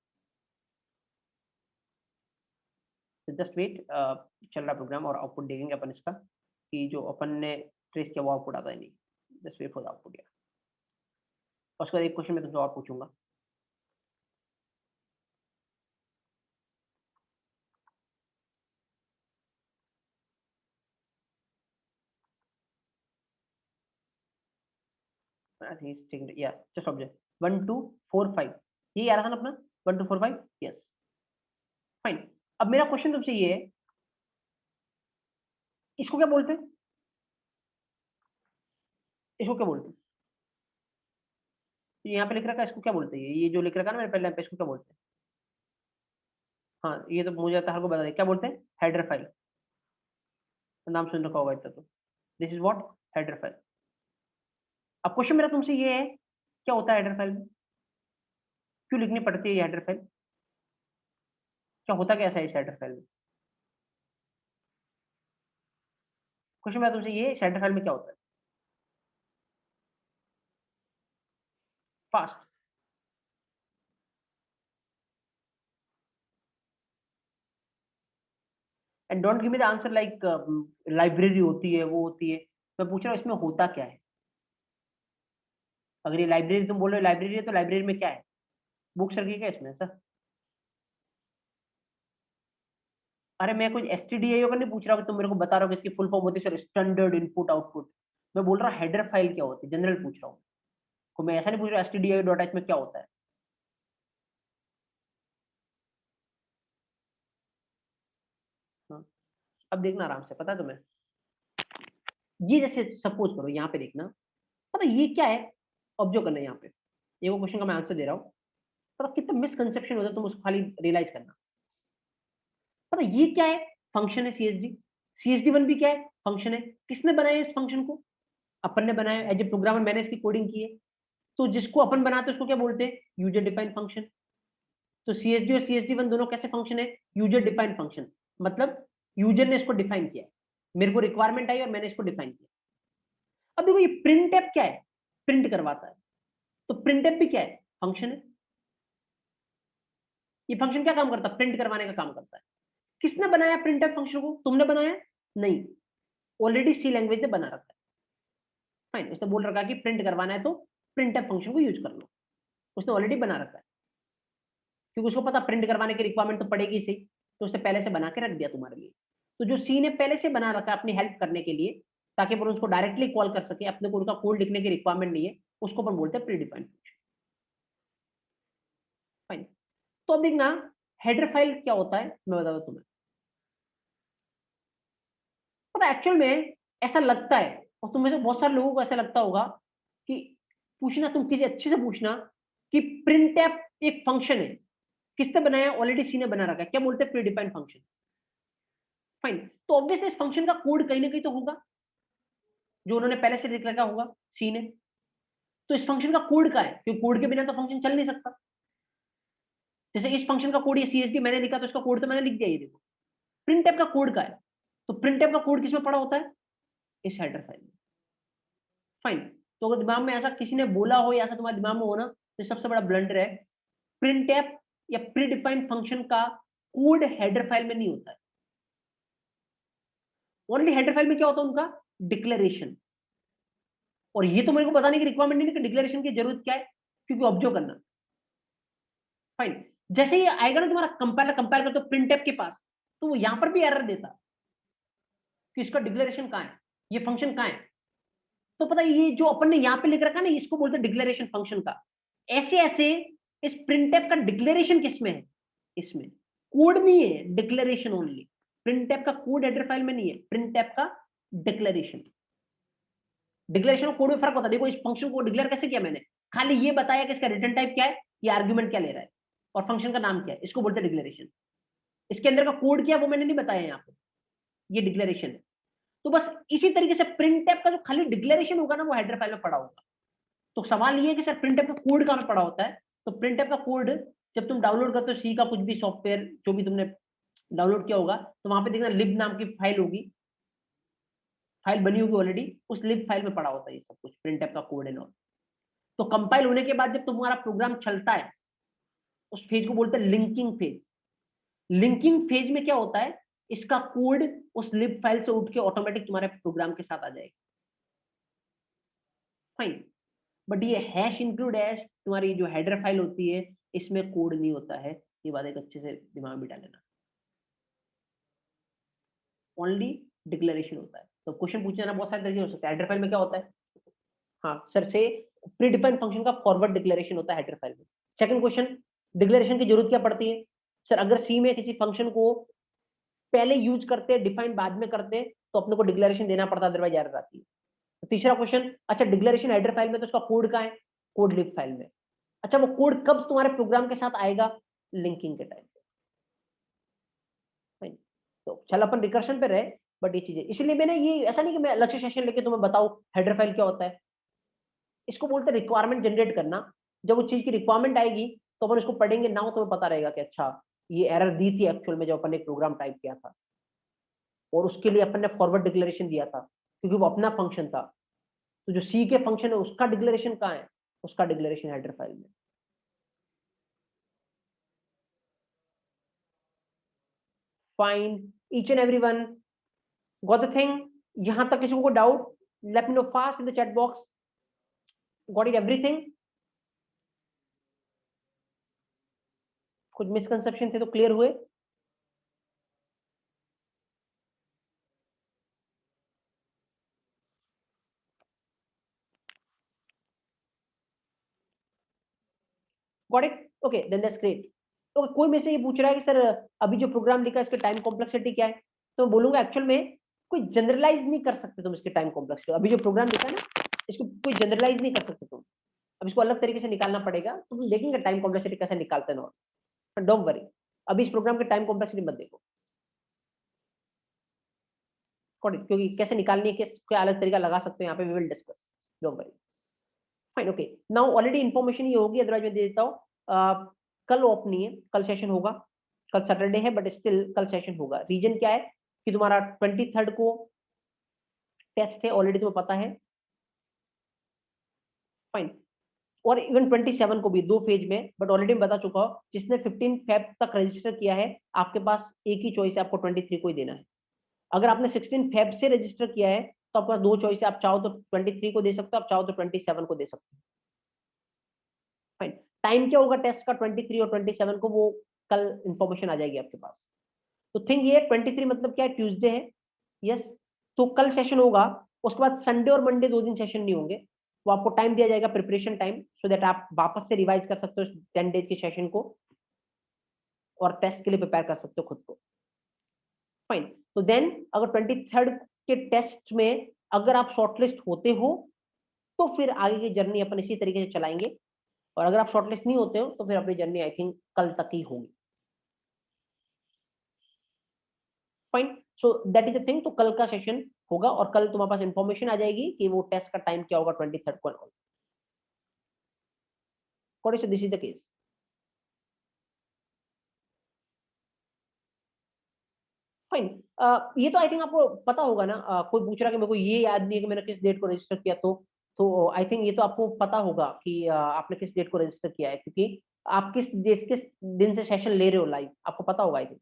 तो जस्ट वेट, चल रहा प्रोग्राम और आउटपुट देखेंगे अपन इसका कि जो अपन ने ट्रेस किया वो आउटपुट आता है नहीं। Just wait for the output. और उसके बाद एक क्वेश्चन मैं तुमसे और पूछूंगा। I think it's taken, yeah, just object 1 2 4 5, ये आ रहा था ना अपना 1 2 4 5। Yes, fine. अब मेरा क्वेश्चन तुमसे ये है, इसको क्या बोलते हैं? इसको क्या बोलते हैं? तो यहाँ पे लिख रखा है, इसको क्या बोलते हैं? ये जो लिख रखा है ना मेरे पहले पे, इसको क्या बोलते हैं? हाँ, ये तो मुझे आता है, हर को बता दे क्या बोलते हैं। Header file. नाम सुन रखा होगा इतना तो। This is what? Header file. अब क्वेश्चन मेरा तुमसे ये है, क्या होता है हेडर फाइल में? क्यों लिखनी पड़ती है ये हेडर फाइल? क्या होता कैसा है इस हेडर फाइल में? क्वेश्चन मेरा तुमसे ये, हेडर फाइल में क्या होता है? Fast. And don't give me the answer like library होती है, वो होती है। मैं पूछ रहा हूँ इसमें होता क्या है? अगर ये लाइब्रेरी तुम बोल रहे हो लाइब्रेरी है, तो लाइब्रेरी में क्या है? बुक्स रखी है क्या इसमें सर? अरे मैं कुछ एसटीडीआईओ का नहीं पूछ रहा हूँ कि तुम मेरे को बता रहे हो कि इसकी फुल फॉर्म होती है सर स्टैंडर्ड इनपुट आउटपुट। मैं बोल रहा हूँ हेडर फाइल क्या होती है, जनरल पूछ रहा हूँ। को मैं ऐसा नहीं पूछ रहा एसटीडीआईओ डॉट एच में क्या होता है। हाँ। अब देखना आराम से, पता है तुम्हें? ये जैसे सपोज करो यहाँ पे देखना, पता ये क्या है? ऑब्जर्व करना है यहाँ पे, ये वो क्वेश्चन का मैं आंसर दे रहा हूँ। पता कितना मिसकंसेप्शन होता है, तुम उसको खाली रियलाइज करना। पता ये क्या है? फंक्शन है सीएसडी। CSD1 भी क्या है? फंक्शन है। किसने बनाया इस फंक्शन को? अपन ने बनाया, एज ए प्रोग्रामर मैंने इसकी कोडिंग की है। तो जिसको अपन बनाते हैं उसको क्या बोलते हैं? User defined function. तो CSD और CSD1 दोनों कैसे फंक्शन है? User defined function. मतलब यूजर ने इसको डिफाइन किया, मेरे को रिक्वायरमेंट आई और मैंने इसको डिफाइन किया। अब देखो ये प्रिंट एप क्या है? प्रिंट करवाता है। तो प्रिंट एप भी क्या है? फंक्शन है। ये फंक्शन क्या काम करता है? प्रिंट करवाने का काम करता है। किसने बनाया प्रिंट एप फंक्शन को? तुमने बनाया? नहीं, ऑलरेडी सी लैंग्वेज ने बना रखा है। फाइन, उसने बोल रखा है कि प्रिंट करवाना है तो प्रिंट एप फंक्शन को यूज कर लो। उसने ऑलरेडी बना रखा है, क्योंकि उसको पता प्रिंट करवाने की रिक्वायरमेंट तो पड़ेगी सही, तो उसने पहले से बना के रख दिया तुम्हारे लिए। तो जो सी ने पहले से बना रखा है अपनी हेल्प करने के लिए, ताकि अपन उसको डायरेक्टली कॉल कर सके, अपने को उनका कोड लिखने की रिक्वायरमेंट नहीं है, उसको अपन बोलते हैं प्री डिफाइंड फंक्शन। फाइन। तो अब देखना हेडर फाइल क्या होता है, मैं बता दूं तुम्हें। पता एक्चुअल में ऐसा लगता है, और तुम में से बहुत सारे लोगों को ऐसा लगता होगा कि, पूछना तुम किसी अच्छे से पूछना कि प्रिंट एक फंक्शन है, किसने बनाया? ऑलरेडी सी ने बना रखा है, क्या बोलते हैं? Pre defined function. फाइन। तो ऑब्वियसली इस फंक्शन का कोड कहीं ना कहीं तो होगा, जो उन्होंने पहले से लिख रखा होगा सी ने। तो इस फंक्शन का कोड का है, क्योंकि कोड के बिना तो फंक्शन चल नहीं सकता। जैसे इस फंक्शन का कोड ये सीएसडी मैंने लिखा, तो इसका कोड तो मैंने लिख दिया, ये देखो। प्रिंट का कोड का है, तो प्रिंट का कोड किसमें पड़ा होता है? इस हेडर फाइल में। फाइन। तो अगर दिमाग में ऐसा किसी ने बोला हो या ऐसा तुम्हारे दिमाग में हो ना, तो सबसे बड़ा ब्लंडर है। प्रिंट या प्री डिफाइंड फंक्शन का कोड हेडर फाइल में नहीं होता है। ओनली हेडर फाइल में क्या होता है? उनका डिक्लेरेशन। और ये तो मेरे को बताने की रिक्वायरमेंट नहीं है कि डिक्लेरेशन की जरूरत क्या है, क्योंकि ऑब्जर्व करना। फाइन। जैसे ही आएगा ना तुम्हारा कंपाइलर, कंपाइल करते प्रिंट के पास, तो वो यहां पर भी एरर देता। कि इसका डिक्लेरेशन कहाँ है, ये फंक्शन कहाँ है। तो पता है ये जो अपन ने यहाँ पे लिख रखा है ना, इसको बोलते हैं डिक्लेरेशन फंक्शन का। ऐसे ऐसे इस प्रिंटफ का डिक्लेरेशन किसमें है, इसमें कोड नहीं है, डिक्लेरेशन ओनली। प्रिंटफ का कोड हेडर फाइल में नहीं है, प्रिंटफ का डिक्लेरेशन। डिक्लेरेशन और कोड में फर्क होता है। देखो इस फंक्शन को डिक्लेयर कैसे किया मैंने, खाली ये बताया कि इसका रिटर्न टाइप क्या है, ये आर्ग्यूमेंट क्या ले रहा है और फंक्शन का नाम क्या है, इसको बोलते हैं डिक्लेरेशन। इसके अंदर का कोड क्या है वो मैंने नहीं बताया यहाँ पे, ये डिक्लेरेशन है। तो बस इसी तरीके से प्रिंटफ का जो खाली डिक्लेरेशन होगा ना वो हेडर फाइल में पड़ा होगा। तो सवाल ये है कि सर प्रिंटफ का कोड कहाँ पे पड़ा होता है, तो प्रिंटफ का कोड जब तुम डाउनलोड करते हो सी का कुछ भी सॉफ्टवेयर जो भी तुमने डाउनलोड किया होगा, तो वहां पे देखना लिब नाम की फाइल होगी, फाइल बनी होगी ऑलरेडी, उस लिब फाइल में पड़ा होता है ये सब कुछ, प्रिंटफ का कोड एंड ऑल। तो कंपाइल होने के बाद जब तुम्हारा प्रोग्राम चलता है, उस फेज को बोलते हैं लिंकिंग फेज। लिंकिंग फेज में क्या होता है, इसका कोड उस लिब फाइल से उठ के ऑटोमेटिक तुम्हारे प्रोग्राम के साथ आ जाएगा। फाइन। बट ये हैश इंक्लूड हैश तुम्हारी जो हेडर फाइल होती है, इसमें कोड नहीं होता है, ये बात एक अच्छे से दिमाग में बिठा लेना। ओनली डिक्लेरेशन होता है। तो क्वेश्चन पूछने ना बहुत सारे तरीके हो सकते हैं। हेडर फाइल में क्या होता है, हाँ सर से प्रीडिफाइंड फंक्शन का फॉरवर्ड डिक्लेरेशन होता है हेडर फाइल में। सेकंड क्वेश्चन, डिक्लेरेशन की जरूरत क्या पड़ती है, सर अगर सी में किसी फंक्शन को पहले यूज करते हैं, डिफाइन बाद में करते हैं, तो अपने को डिक्लेरेशन देना पड़ता है, अदरवाइज एरर आती है। तो तीसरा क्वेश्चन, अच्छा डिक्लेरेशन हेडर फाइल में तो उसका कोड कहाँ है, कोड लिब फाइल में। अच्छा वो कोड कब तुम्हारे प्रोग्राम के साथ आएगा, लिंकिंग के टाइम पे। तो चल अपन रिकर्शन पे रहे, बट ये चीजें इसलिए मैंने ये ऐसा नहीं कि मैं अलग से सेशन लेके तुम्हें बताऊं हेडर फाइल क्या होता है। इसको बोलते हैं रिक्वायरमेंट जनरेट करना। जब वो चीज की रिक्वायरमेंट आएगी तो अपन इसको पढ़ेंगे ना, तो पता रहेगा कि अच्छा ये एरर दी थी एक्चुअल में जब अपन ने प्रोग्राम टाइप किया था, और उसके लिए अपन ने फॉरवर्ड डिक्लेरेशन दिया था क्योंकि वो अपना फंक्शन था। तो जो सी के फंक्शन है उसका डिक्लेरेशन कहाँ है, उसका डिक्लेरेशन हेडर फाइल में। Fine, each and everyone got the thing. यहां तक किसी को doubt, let me know fast in the chat box. Got it everything, कुछ मिसकंसेप्शन थे तो क्लियर हुए। Got it, okay then that's great. तो कोई में से ये पूछ रहा है कि सर अभी जो प्रोग्राम लिखा है इसके टाइम कॉम्प्लेक्सिटी क्या है, तो मैं बोलूंगा एक्चुअल में कोई जनरलाइज नहीं कर सकते तुम इसके टाइम कॉम्प्लेक्सिटी। अभी जो प्रोग्राम लिखा है ना, इसको कोई जनरलाइज नहीं कर सकते तुम। अब इसको अलग तरीके से निकालना पड़ेगा, तुम देखेंगे टाइम कॉम्प्लेक्सिटी कैसे निकालते हैं। डोंट वरी, अभी इस प्रोग्राम के टाइम कॉम्प्लेक्सिटी मत देखो, क्योंकि कैसे निकालनी है, क्या अलग तरीका लगा सकते हैं यहाँ पे, we will discuss, don't worry. Fine, okay now already information ये होगी, अदरवाइज मैं दे देता हूँ। कल ऑफ नहीं है, कल सेशन होगा। कल सैटरडे है बट स्टिल कल सेशन होगा। रीजन क्या है कि तुम्हारा 23rd को टेस्ट है, ऑलरेडी तुम्हें पता है। फाइन, और इवन 27 को भी, दो फेज में, बट ऑलरेडी मैं बता चुका हूँ। जिसने 15 फेब तक रजिस्टर किया है, आपके पास एक ही चॉइस है, आपको 23 को ही देना है। अगर आपने 16 फेब से रजिस्टर किया है तो आपके पास दो चॉइस है, आप चाहो तो 23 को दे सकते हो, आप चाहो तो 27 को दे सकते हो। फाइन, टाइम क्या होगा टेस्ट का 23 और 27 को, वो कल इंफॉर्मेशन आ जाएगी आपके पास। तो थिंग ये 23 मतलब क्या है, ट्यूसडे है। यस, तो कल सेशन होगा। उसके बाद संडे और मंडे 2 दिन सेशन नहीं होंगे। वो आपको टाइम दिया जाएगा प्रिपरेशन टाइम, सो दैट आप वापस से रिवाइज कर सकते हो 10 डेज के सेशन को, और टेस्ट के लिए प्रिपेयर कर सकते हो खुद को। फाइन, तो देन अगर 23rd के टेस्ट में अगर आप शॉर्टलिस्ट होते हो, तो फिर आगे की जर्नी अपन इसी तरीके से चलाएंगे। और अगर आप शॉर्टलिस्ट नहीं होते हो तो फिर अपनी जर्नी आई थिंक कल तक ही होगी। Fine, so that is the thing. तो कल का सेशन होगा और कल तुम्हारे पास इंफॉर्मेशन आ जाएगी कि वो टेस्ट का टाइम क्या होगा 23rd को। This is the case. Fine, ये तो आई थिंक आपको पता होगा ना। कोई पूछ रहा है कि मेरे को ये याद नहीं है कि मैंने किस डेट को रजिस्टर किया, तो आई थिंक ये तो आपको पता होगा कि आपने किस डेट को रजिस्टर किया है, क्योंकि आप किस दिन से सेशन ले रहे हो लाइव, आपको पता होगा आई थिंक।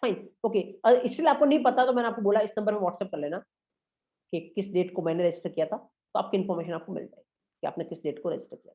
फाइन, ओके, इसलिए आपको नहीं पता तो मैंने आपको बोला इस नंबर में व्हाट्सएप कर लेना कि किस डेट को मैंने रजिस्टर किया था, तो आपकी इन्फॉर्मेशन आपको मिल जाएगी कि आपने किस डेट को रजिस्टर किया।